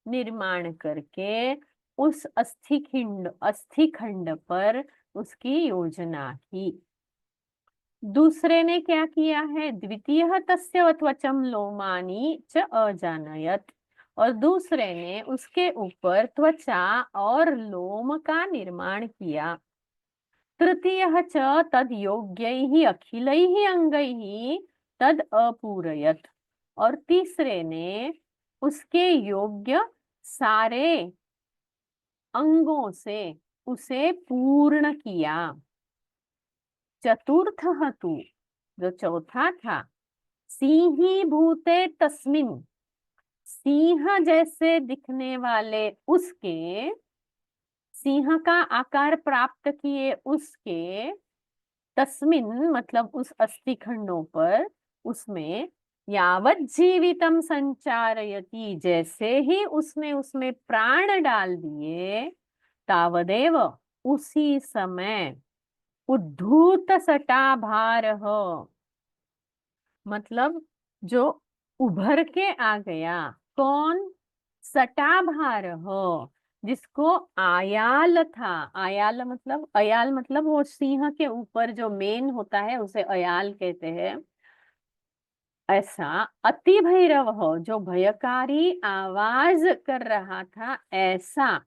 निर्माण करके उस अस्थि खंड पर उसकी योजना की। दूसरे ने क्या किया है? द्वितीय तस्य त्वचं लोमानि च अजानयत्। और दूसरे ने उसके ऊपर त्वचा और लोम का निर्माण किया। तृतीयः च तद् योग्यैः अखिलैः अंगैः तद् अपूरयत्। और तीसरे ने उसके योग्य सारे अंगों से उसे पूर्ण किया। चतुर्थः तु, जो चौथा था, सिंहीभूते तस्मिन्, सिंह जैसे दिखने वाले उसके, सिंह का आकार प्राप्त किए उसके, तस्मिन् मतलब उस अस्थिखंडों पर, उसमें यावत् जीवितम संचारयति, जैसे ही उसने उसमें प्राण डाल दिए, तावदेव उसी समय उद्धूत सटाभारः, मतलब जो उभर के आ गया। कौन? सटाभारः, जिसको आयाल था। आयाल मतलब, अयाल मतलब वो सिंह के ऊपर जो मेन होता है उसे अयाल कहते हैं। ऐसा अति भैरव हो, जो भयकारी आवाज कर रहा था, ऐसा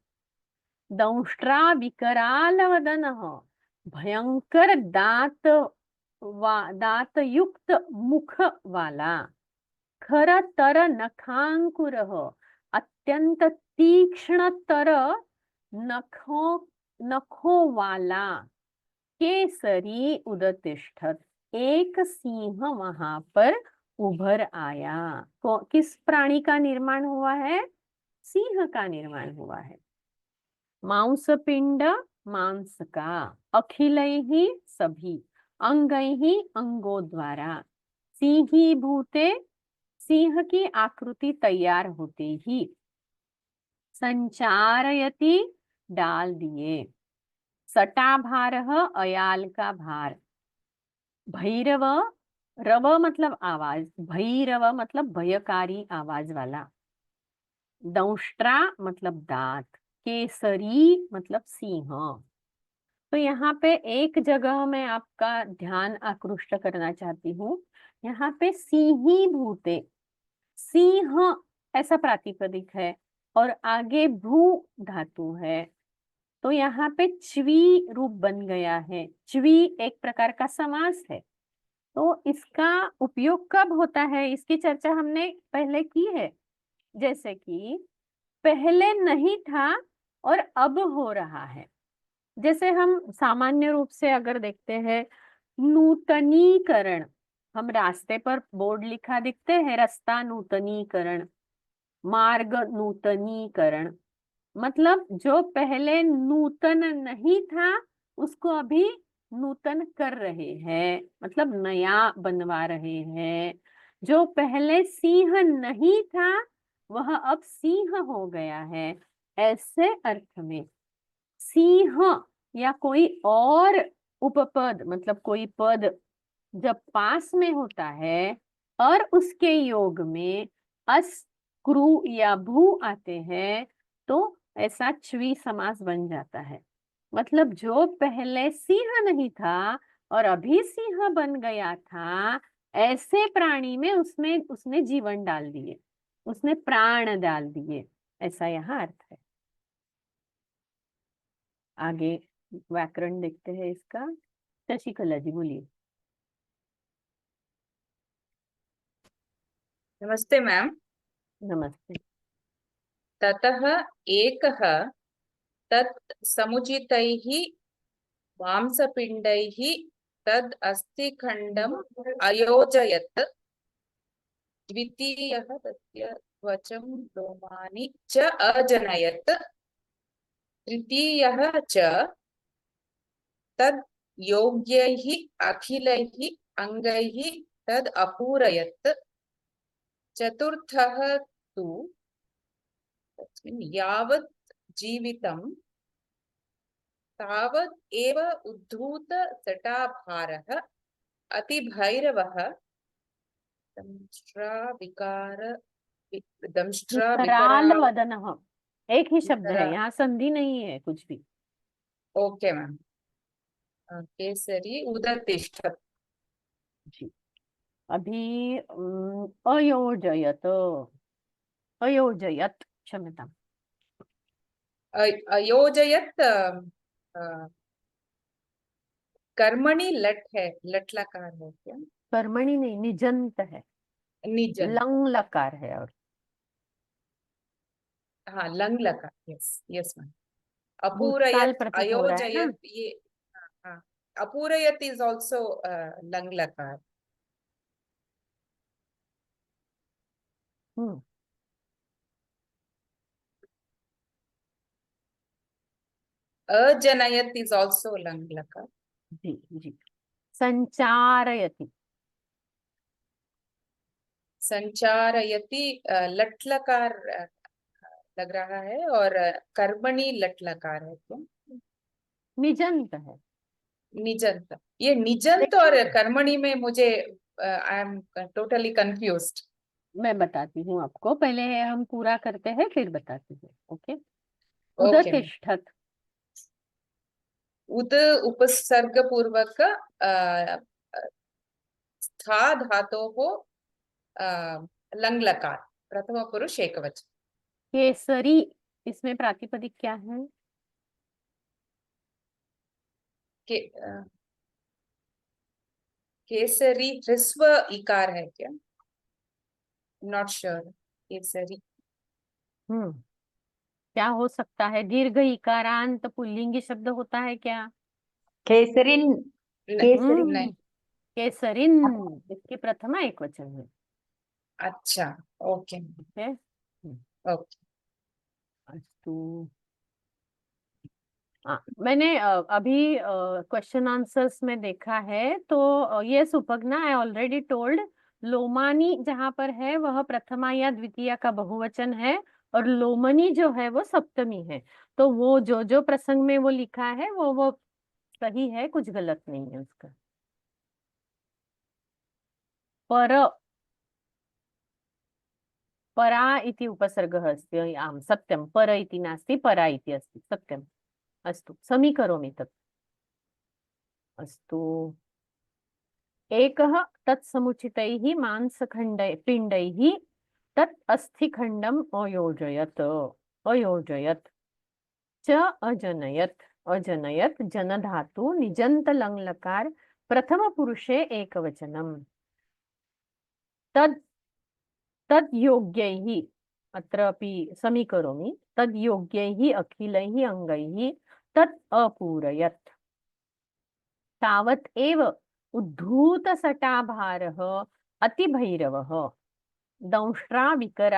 दंष्ट्रा विकराल वदन हो, भयंकर दांत युक्त मुख वाला, खरतर नखांकुर हो, अत्यंत तीक्ष्णतर नखों वाला, केसरी उदतिष्ठत, एक सिंह वहां पर उभर आया। किस प्राणी का निर्माण हुआ है? सिंह का निर्माण हुआ है। मांसपिंड मांस का, अखिलैहि सभी, अंगैहि अंगों द्वारा, सिंहीभूते सिंह की आकृति तैयार होते ही, संचारयति डाल दिए, सटाभारः अयाल का भार, भैरव रव मतलब आवाज, भैरव मतलब भयकारी आवाज वाला, दंष्ट्रा मतलब दांत, केसरी मतलब सिंह। तो यहाँ पे एक जगह मैं आपका ध्यान आकृष्ट करना चाहती हूँ। यहाँ पे सिंही भूते, सिंह ऐसा प्रातिपदिक है और आगे भू धातु है, तो यहाँ पे च्वी रूप बन गया है। च्वी एक प्रकार का समास है। तो इसका उपयोग कब होता है, इसकी चर्चा हमने पहले की है। जैसे कि पहले नहीं था और अब हो रहा है। जैसे हम सामान्य रूप से अगर देखते हैं, नूतनीकरण, हम रास्ते पर बोर्ड लिखा दिखते हैं, रास्ता नूतनीकरण, मार्ग नूतनीकरण, मतलब जो पहले नूतन नहीं था उसको अभी नूतन कर रहे हैं, मतलब नया बनवा रहे हैं। जो पहले सिंह नहीं था वह अब सिंह हो गया है। ऐसे अर्थ में सिंह या कोई और उपपद, मतलब कोई पद जब पास में होता है और उसके योग में अस, क्रू या भू आते हैं, तो ऐसा च्वी समास बन जाता है। मतलब जो पहले सिंह नहीं था और अभी सिंह बन गया था, ऐसे प्राणी में उसने उसने जीवन डाल दिए, उसने प्राण डाल दिए, ऐसा यहाँ अर्थ है। आगे व्याकरण देखते हैं इसका। शशिकला जी बोलिए। नमस्ते मैम। नमस्ते। ततः एकः तत् समुचितैः मांसपिण्डैः तद् अस्थिखण्डम् अयोजयत्। द्वितीयः तस्य त्वचं लोमानि च अजनयत्। तृतीयः च तद् योग्यैः अखिलैः अङ्गैः तद् अपूरयत्। चतुर्थः तु तस्मिन् यावत् जीवितं तावत् एव उद्धूत सटाभारः अतिभैरवः विकराल दंष्ट्रा वदनः, एक ही शब्द है, विकरा। यहाँ संधि नहीं है कुछ भी। Okay ma'am. केसरी उदतिष्ठत्। जी। अभी अयोजयत, अयोजयत, क्षम्यताम्। अयोजयत् कर्मणि लट है, लट लकार है क्या? कर्मणि नहीं, निजंत है, निजन। लंग लकार है। और हाँ, लंग लकार। Yes yes ma'am. भूतकाल अपूरयत् प्रतीक हो रहा है ना। अयोजयत्, ये हाँ हाँ। अपूरयत् इज ऑल्सो लंग लकार। हम्म। अजनयत् इज ऑल्सो लंग लकार। जी जी। संचारयति, संचारयति लट लकार लग रहा है, और कर्मणि लट लकार है क्या? निजंत है। निजंत, ये निजंत और लेकिन कर्मणि में मुझे आई एम टोटली कंफ्यूज्ड। मैं बताती हूँ आपको, पहले हम पूरा करते हैं फिर बताती हूँ। ओके। ओके। उदतिष्ठत, उद उपसर्ग पूर्वक स्था धातोः लंग लकार, प्रथम पुरुष एकवचन। केसरी, इसमें प्रातिपदिक क्या है? के केसरी ह्रस्व इकार है क्या? Not sure. केसरी क्या हो सकता है? दीर्घ इकारांत पुल्लिंगी शब्द होता है क्या? केसरिन, केसरी। नहीं। केसरिन, इसकी प्रथमा एक वचन है। अच्छा। ओके ठीक है। ओके। अस्तु। मैंने अभी क्वेश्चन आंसर्स में देखा है, तो ये सुपगना आई ऑलरेडी टोल्ड, लोमानी जहां पर है वह प्रथमा या द्वितीया का बहुवचन है, और लोमनी जो है वो सप्तमी है। तो वो जो जो प्रसंग में वो लिखा है वो सही है, कुछ गलत नहीं है उसका। पर परा इति उपसर्गः अस्ति। आम् सत्यं, पर इति नास्ति, परा इति अस्ति, सत्यम्। अस्तु, समीकरोमि तत्। अस्तु, एकः तत्समुचितैः पिण्डैः तत् अस्थिखण्डम् अयोजयत् च अजनयत् जनधातु निजन्त लङ्लकार प्रथम पुरुषे एकवचनम्। तद्योग्यैः, अत्रापि समीकरोमि, तद्योग्यैः अखिलैः अङ्गैः तत् अपूरयत्। तावत् एव उद्धूतसटाभारः अतिभैरवः दंष्ट्राविकरालवदनः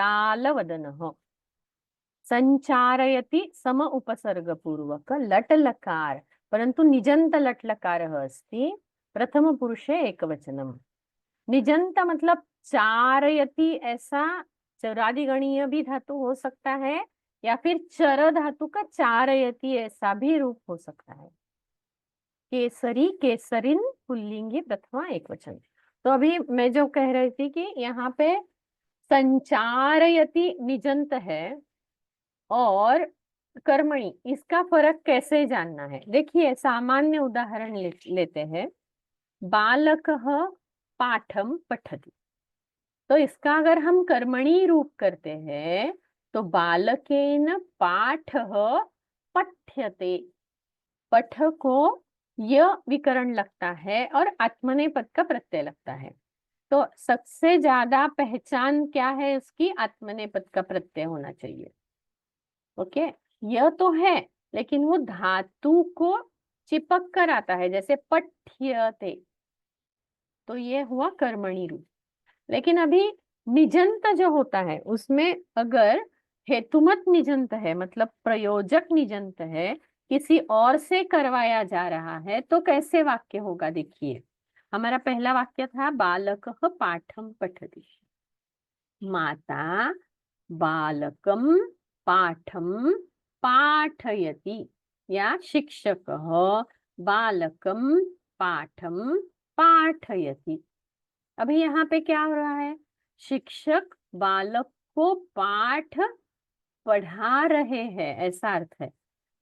संचारयति सम उपसर्गपूर्वक लट लकार, परंतु निजंत लट लकारः अस्ति, प्रथम पुरुषे एकवचनम्। निजंत मतलब चारयति, ऐसा चरादिगणीय भी धातु हो सकता है, या फिर चर धातु का चारयति ऐसा भी रूप हो सकता है। केसरी, केसरिन पुल्लिंगी प्रथमा एकवचन। तो अभी मैं जो कह रही थी कि यहाँ पे संचारयति निजंत है और कर्मणि, इसका फर्क कैसे जानना है? देखिए, सामान्य उदाहरण लेते हैं। बालकः पाठम पठति, तो इसका अगर हम कर्मणि रूप करते हैं तो बालकेन पाठः पठ्यते, पठ को य विकरण लगता है और आत्मनेपद का प्रत्यय लगता है। तो सबसे ज्यादा पहचान क्या है उसकी? आत्मनेपद का प्रत्यय होना चाहिए। ओके, यह तो है, लेकिन वो धातु को चिपक कर आता है, जैसे पठ्यते, तो ये हुआ कर्मणि रूप। लेकिन अभी निजंत जो होता है उसमें अगर हेतुमत निजंत है, मतलब प्रयोजक निजंत है, किसी और से करवाया जा रहा है, तो कैसे वाक्य होगा? देखिए, हमारा पहला वाक्य था बालकः पाठम पठति। माता बालकम पाठम पाठयति, या शिक्षकः बालकम पाठम पाठयति। अभी यहाँ पे क्या हो रहा है? शिक्षक बालक को पाठ पढ़ा रहे हैं, ऐसा अर्थ है।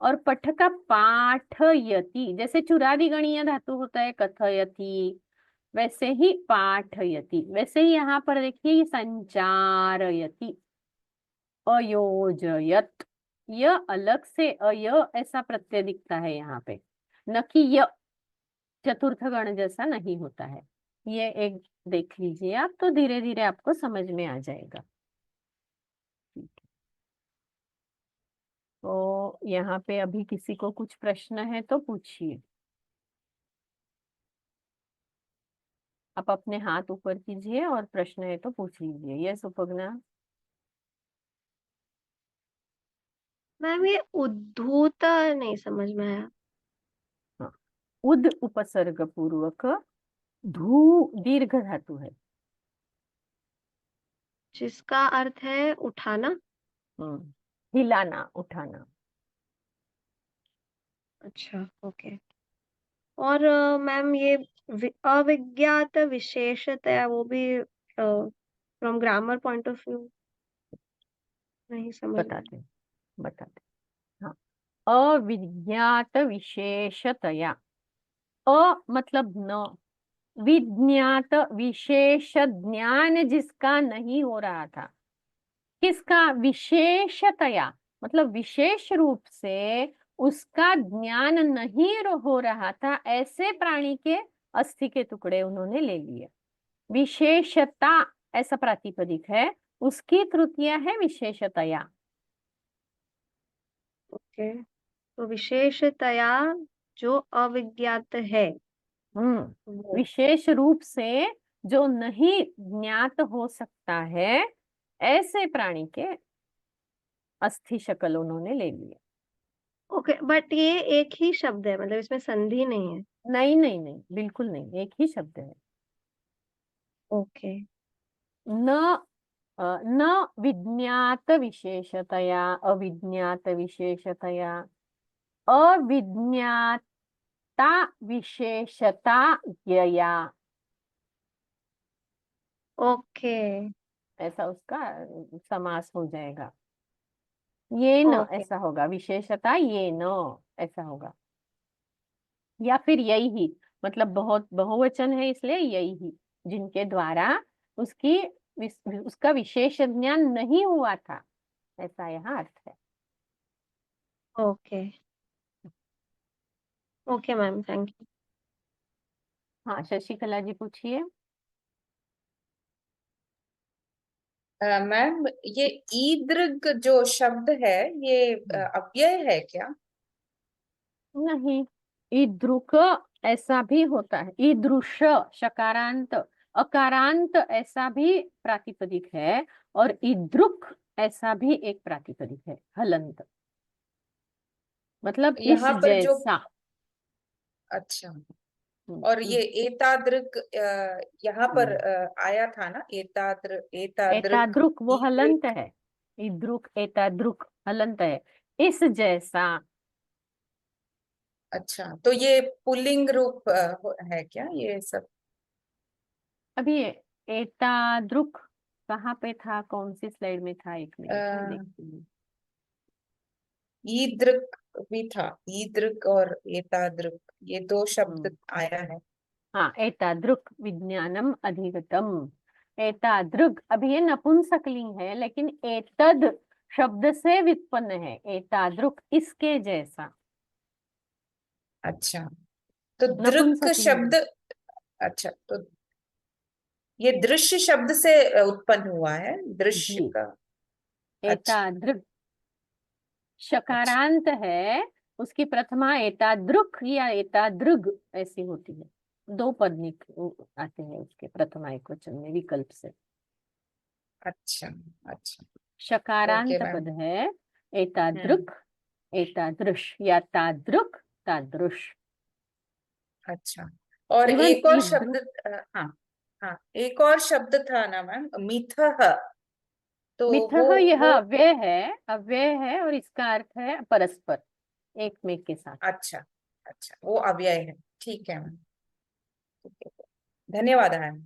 और पठ का पाठयति, जैसे चुरादिगणीय धातु होता है कथयति, वैसे ही पाठयति। वैसे ही यहाँ पर देखिए संचारयति, अयोजयत, य अलग से अय ऐसा प्रत्यय दिखता है यहाँ पे, न कि य चतुर्थ गण जैसा नहीं होता है। ये एक देख लीजिए आप, तो धीरे धीरे आपको समझ में आ जाएगा। तो यहाँ पे अभी किसी को कुछ प्रश्न है तो पूछिए। आप अपने हाथ ऊपर कीजिए और प्रश्न है तो पूछ लीजिए। यस उपगना। मैम ये उद्धूत नहीं समझ में आया। हाँ, उद उपसर्ग पूर्वक धू दीर्घ धातु है, जिसका अर्थ है उठाना। हिलाना, उठाना। अच्छा, ओके। और मैम ये अविज्ञात विशेषतया, वो भी from grammar point of view नहीं समझ में। बताते। हाँ, अविज्ञात विशेषतया, अ मतलब न, विज्ञात विशेष ज्ञान जिसका नहीं हो रहा था, किसका? विशेषतया, मतलब विशेष रूप से उसका ज्ञान नहीं हो रहा था, ऐसे प्राणी के अस्थि के टुकड़े उन्होंने ले लिए। विशेषता ऐसा प्रातिपदिक है, उसकी तृतीया है विशेषतया। ओके, तो विशेषतया जो अविज्ञात है, वो विशेष रूप से जो नहीं ज्ञात हो सकता है, ऐसे प्राणी के अस्थि शक्ल उन्होंने ले लिए। ओके, बट ये एक ही शब्द है, मतलब इसमें संधि नहीं है। नहीं नहीं नहीं, बिल्कुल नहीं, एक ही शब्द है। ओके, न न विज्ञात विशेषतया, अविज्ञात विशेषतया, अविज्ञाता विशेषता यया। ओके ऐसा उसका समास हो जाएगा। ये न ओके ऐसा होगा, विशेषता ये न ऐसा होगा, या फिर यही ही, मतलब बहुत बहुवचन है इसलिए यही ही, जिनके द्वारा उसकी उसका विशेष ज्ञान नहीं हुआ था, ऐसा यहाँ अर्थ है। Okay okay ma'am, thank you. हाँ, शशिकला जी पूछिए। मैम, ये ईदृग जो शब्द है ये अव्यय है क्या? नहीं, ईदृक ऐसा भी होता है, ईदृश शकारांत, अकारांत ऐसा भी प्रातिपदिक है, और ईदृक ऐसा भी एक प्रातिपदिक है, हलंत, मतलब इस यहाँ पर जो, जैसा। अच्छा, और ये एतादृक यहाँ पर आया था ना, एतादृक एतादृक वो हलंत ईदृक। है, ईदृक एतादृक हलंत है, इस जैसा। अच्छा, तो ये पुल्लिंग रूप है क्या ये सब? अभी एतादृक कहाँ पे था, कौन सी स्लाइड में था, एक मिनट अ, देखती हूँ। ईदृक भी था, ईदृक और एतादृक, ये दो शब्द हम्म, आया है। हाँ, एतादृक विज्ञानम अधिगतम, एतादृक, अभी ये नपुंसकलिंग है लेकिन एतद शब्द से व्युत्पन्न है, एतादृक इसके जैसा, अच्छा, तो दृक नपुंसकलिंग शब्द, है। अच्छा, तो ये दृश्य शब्द से उत्पन्न हुआ है, दृश्य जी, का। अच्छा एतादृक अच्छा शकारांत है, उसकी प्रथमा एतादृक या एतादृग ऐसी होती है, दो पद आते हैं उसके प्रथमा एक वचन में विकल्प से। अच्छा अच्छा। ओके शकारांत मैम। पद है, हम्म। एतादृक, एतादृश या तादृक, तादृश। अच्छा, और इवन एक और शब्द, ईदृक, हाँ हाँ, एक और शब्द था ना मैम, मिथः, तो वो मिथः, यह वो अव्यय है, अव्यय है, और इसका अर्थ है परस्पर, एक में के साथ। अच्छा अच्छा, वो अव्यय है, ठीक है मैम, ठीक है, धन्यवाद मैम।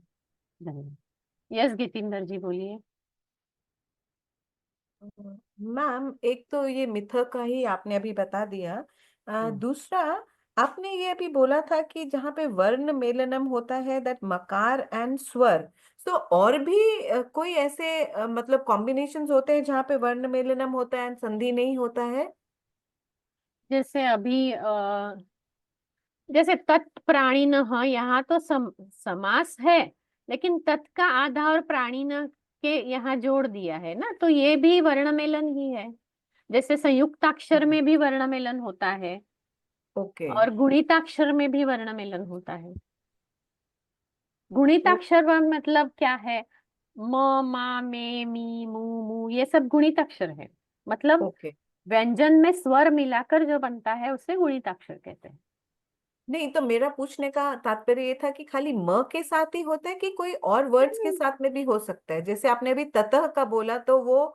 धन्यवाद। यस गीतिंदर जी बोलिए। मैम, एक तो ये मिथक का ही आपने अभी बता दिया। दूसरा, आपने ये अभी बोला था कि जहाँ पे वर्ण मेलनम होता है, दैट मकार एंड स्वर, तो और भी कोई ऐसे मतलब कॉम्बिनेशंस होते हैं जहाँ पे वर्ण मेलनम होता है एंड संधि नहीं होता है? जैसे अभी जैसे तत्प्राणिनः, यहाँ तो समास है, लेकिन तत् का आधा और प्राणिन के यहाँ जोड़ दिया है ना, तो ये भी वर्णमेलन ही है। जैसे संयुक्ताक्षर में भी वर्णमेलन होता है, ओके और गुणिताक्षर में भी वर्णमेलन होता है। ओ गुणिताक्षर मतलब क्या है, म, मा, मे, मी, मू, मू, ये सब गुणिताक्षर है, मतलब ओके। व्यंजन में स्वर मिलाकर जो बनता है उसे गुणिताक्षर कहते हैं। नहीं, तो मेरा पूछने का तात्पर्य ये था कि खाली म के साथ ही होता है कि कोई और वर्ड्स के साथ में भी हो सकता है? जैसे आपने अभी ततः का बोला, तो वो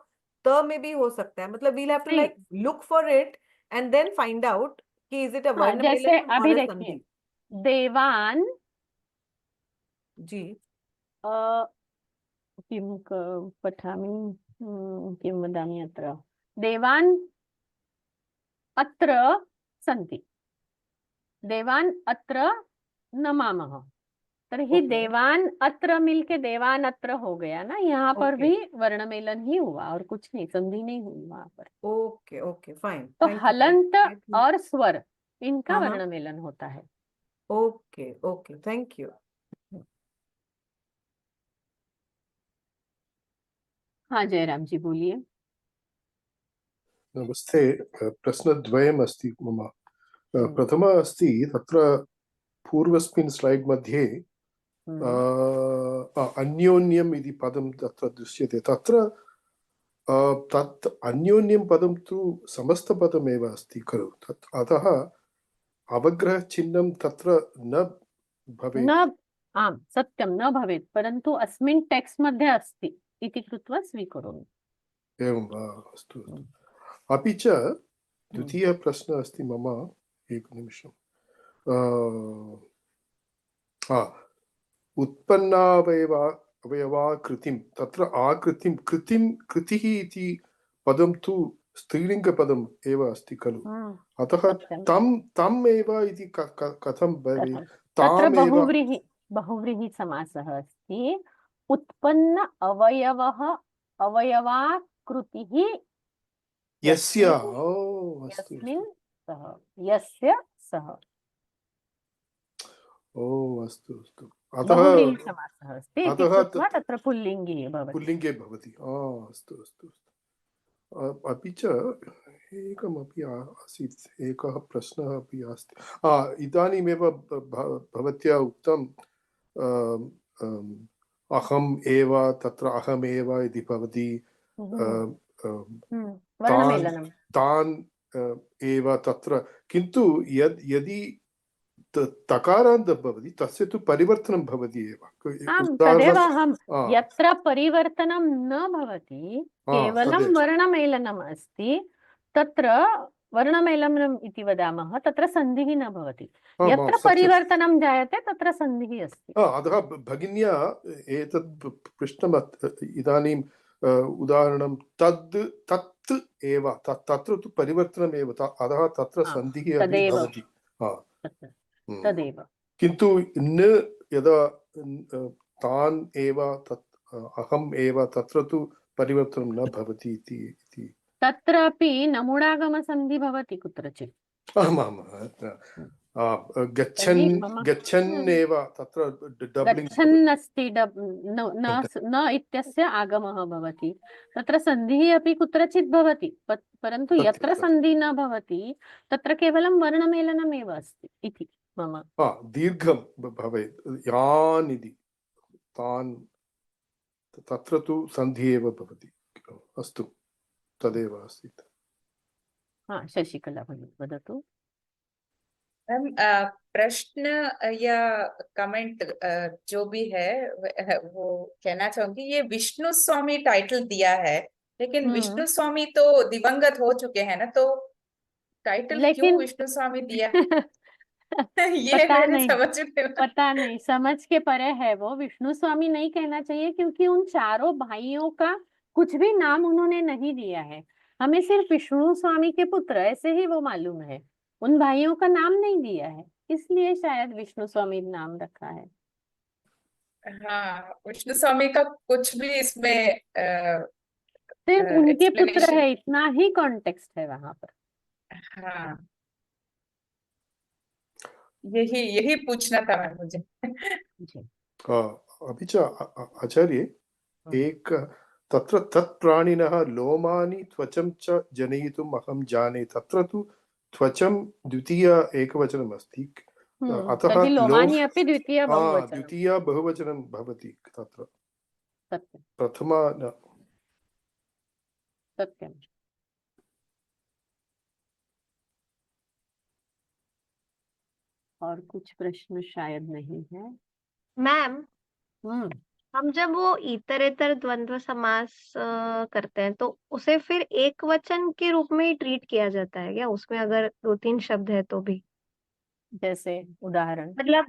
त में भी हो सकता है, मतलब वील हैव टू नहीं, like look for it and then find out कि इज इट अ हाँ, वर्ण जैसे मेलनम और अभी अ देखिए, संधि। देवान जी। अ, पठामि, किं वदामि अत्र, देवान अत्र सन्ति, देवान अत्र नमामः, तर्हि ओके देवान अत्र मिलके देवान अत्र हो गया ना, यहाँ पर ओके भी वर्णमेलन ही हुआ और कुछ नहीं, संधि नहीं हुई वहां पर। ओके ओके फाइन, तो थैंक यू मैम। हलंत और स्वर, इनका हाँ हाँ, वर्णमेलन होता है। Okay okay, thank you. हाँ, जयराम जी बोलिए। नमस्ते। प्रश्नद्वयम् अस्ति मम। हम्म, प्रथमः अस्ति तत्र पूर्वस्मिन् स्लैड् मध्ये हम्म। अन्योन्यम् इति पदं तत्र दृश्यते। तत्र तत् अन्योन्यं पदं तु समस्तपदमेव अस्ति खलु, तत् अतः अवग्रहचिह्नं तत्र न न, भवेत्। आम् सत्यं, न भवेत्, परन्तु अस्मिन् टेक्स्ट् मध्ये अस्ति इति कृत्वा स्वीकरोमि। एवं वा? अस्तु अस्तु। हम्म, अपि च हम्म, द्वितीयः प्रश्नः अस्ति मम। एकनिमिषम्। उत्पन्नावयवा अवयवाकृतिं तत्र आकृतिं कृतिः इति पदं तु स्त्रीलिङ्गपदम् एव अस्ति खलु अतः सत्यं तम् एव इति कथं भवेत् कथं तत्र तामेव बहुव्रीहि समासः अस्ति उत्पन्न अवयवाकृतिः यस्य अस्तु यस्मिन् सः यस्य सः अस्तु अस्तु अतः बहुव्रीहि समासः अस्ति इति अतः कृत्वा तत्र पुल्लिङ्गे भवति पुल्लिङ्गे भवति अस्तु अस्तु अपि च एकमपि आसीत् एकः प्रश्नः अपि अस्ति इदानीमेव भवत्या उक्तं अहम् एव तत्र अहमेव इति भवति वर्णमेलनं तान् एव तत्र किन्तु यदि तकारान्त भवति तस्य तु परिवर्तनं भवति एव आम् तदेव अहं यत्र परिवर्तनं न भवति केवलं वर्णमेलनम् अस्ति तत्र वर्णमेलनम् इति वदामः तत्र सन्धिः न भवति यत्र परिवर्तनं जायते तत्र सन्धिः अस्ति अतः भगिन्या एतत् पृष्टम् इदानीं उदाहरणं तत् एव तत्र तु परिवर्तनम् एव अतः तत्र सन्धिः अपि भवति तदेव किन्तु न यदा तान् एव तत् अहम् एव तत्र तु परिवर्तनं न भवति इति तत्रापि नमुडागमसन्धि भवति कुत्रचित् गच्छन् एव तत्र गच्छन् अस्ति न इत्यस्य आगमः भवति तत्र सन्धिः अपि कुत्रचित् भवति परन्तु यत्र सन्धिः न भवति तत्र केवलं वर्णमेलनम् एव अस्ति इति मम दीर्घं भवेत् यान् इति तान् तत्र तु सन्धिः एव भवति अस्तु तदेव आसीत् शशिकला भगिनी वदतु प्रश्न या कमेंट जो भी है वो कहना चाहूंगी ये विष्णु स्वामी टाइटल दिया है लेकिन विष्णु स्वामी तो दिवंगत हो चुके हैं ना तो टाइटल क्यों विष्णु स्वामी दिया ये पता नहीं समझ के परे है वो विष्णु स्वामी नहीं कहना चाहिए क्योंकि उन चारों भाइयों का कुछ भी नाम उन्होंने नहीं दिया है हमें सिर्फ विष्णु स्वामी के पुत्र ऐसे ही वो मालूम है उन भाइयों का नाम नहीं दिया है इसलिए शायद विष्णु स्वामी नाम रखा है हाँ विष्णु स्वामी का कुछ भी इसमें सिर्फ उनके पुत्र है इतना ही कॉन्टेक्स्ट है वहां पर हाँ यही पूछना था मुझे अपि च आचार्य एक तत्र तत्प्राणिनः लोमानि त्वचं च जनयितुम् अहं जाने तत्र तु त्वचं द्वितीय एकवचनम् अस्ति अतः लोमानि अपि द्वितीय बहुवचनं भवति तत्र प्रथमा न सत्यम् और कुछ प्रश्न शायद नहीं है मैम हम जब वो इतरेतर द्वंद्व समास करते हैं तो उसे फिर एक वचन के रूप में ही ट्रीट किया जाता है क्या उसमें अगर 2-3 शब्द है तो भी जैसे उदाहरण मतलब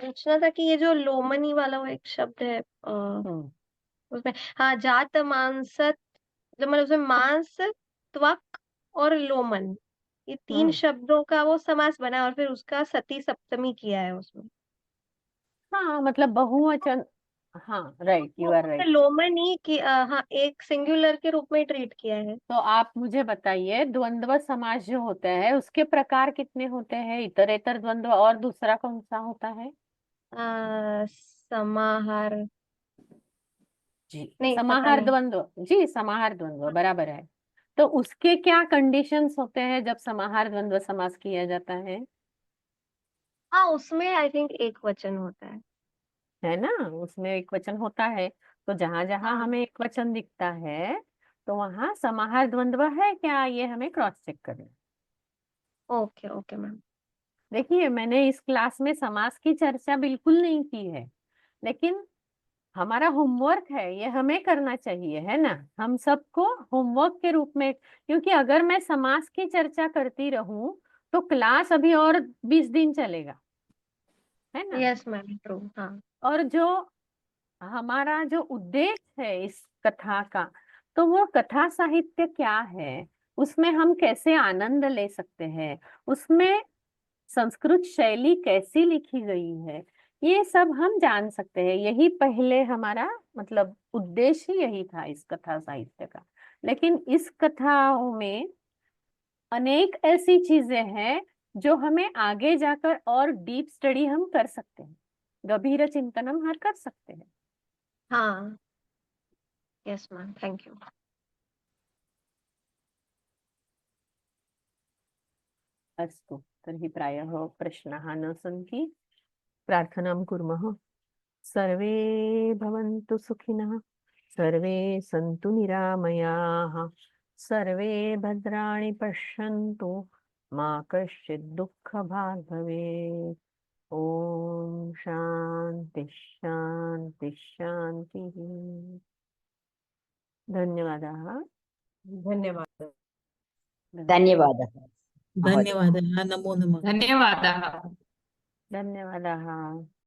पूछना था कि ये जो लोमनी वाला वो एक शब्द है उसमें जात मांसत मतलब उसमें मांस त्वक और लोमन ये 3 शब्दों का वो समास बना और फिर उसका सती सप्तमी किया है उसमें मतलब बहुवचन राइट यू आर राइट लोमनी की एक सिंगुलर के रूप में ट्रीट किया है तो आप मुझे बताइए द्वंद्व समास जो होता है उसके प्रकार कितने होते हैं इतरेतर द्वंद्व और दूसरा कौन सा होता है समाहार जी समाहार द्वंद्व जी समाहार द्वंद्व बराबर है तो उसके क्या कंडीशंस होते हैं जब समाहार द्वंद्व समास किया जाता है उसमें आई थिंक एक वचन होता है ना उसमें एक वचन होता है तो जहां जहां हमें एक वचन दिखता है तो वहां समाहार द्वंद्व है क्या ये हमें क्रॉस चेक करना ओके मैम देखिए मैंने इस क्लास में समास की चर्चा बिल्कुल नहीं की है लेकिन हमारा होमवर्क है ये हमें करना चाहिए है ना हम सबको होमवर्क के रूप में क्योंकि अगर मैं समास की चर्चा करती रहूं तो क्लास अभी और 20 दिन चलेगा है ना यस मैम ट्रू हाँ और जो हमारा जो उद्देश्य है इस कथा का, तो वो कथा साहित्य क्या है, उसमें हम कैसे आनंद ले सकते हैं, उसमें संस्कृत शैली कैसी लिखी गई है, ये सब हम जान सकते हैं। यही पहले हमारा मतलब उद्देश्य ही यही था इस कथा साहित्य का। लेकिन इस कथाओं में अनेक ऐसी चीजें हैं जो हमें आगे जाकर और डीप स्टडी हम कर सकते हैं, गभीर चिंतन हम हर कर सकते हैं। हाँ, यस मैम, थैंक यू। अस्तु, तर्हि प्रायः प्रश्नाः न सन्ति। प्रार्थनां कुर्मः। सर्वे भवन्तु सुखिनः, सर्वे सन्तु निरामयाः, सर्वे भद्राणि पश्यन्तु, मा कश्चित् दुःखभाग् भवेत्। ॐ शान्ति शान्ति शान्तिः। धन्यवादाः। धन्यवादः। धन्यवादः। धन्यवादः, नमो नमः। धन्यवादः। धन्यवादाः।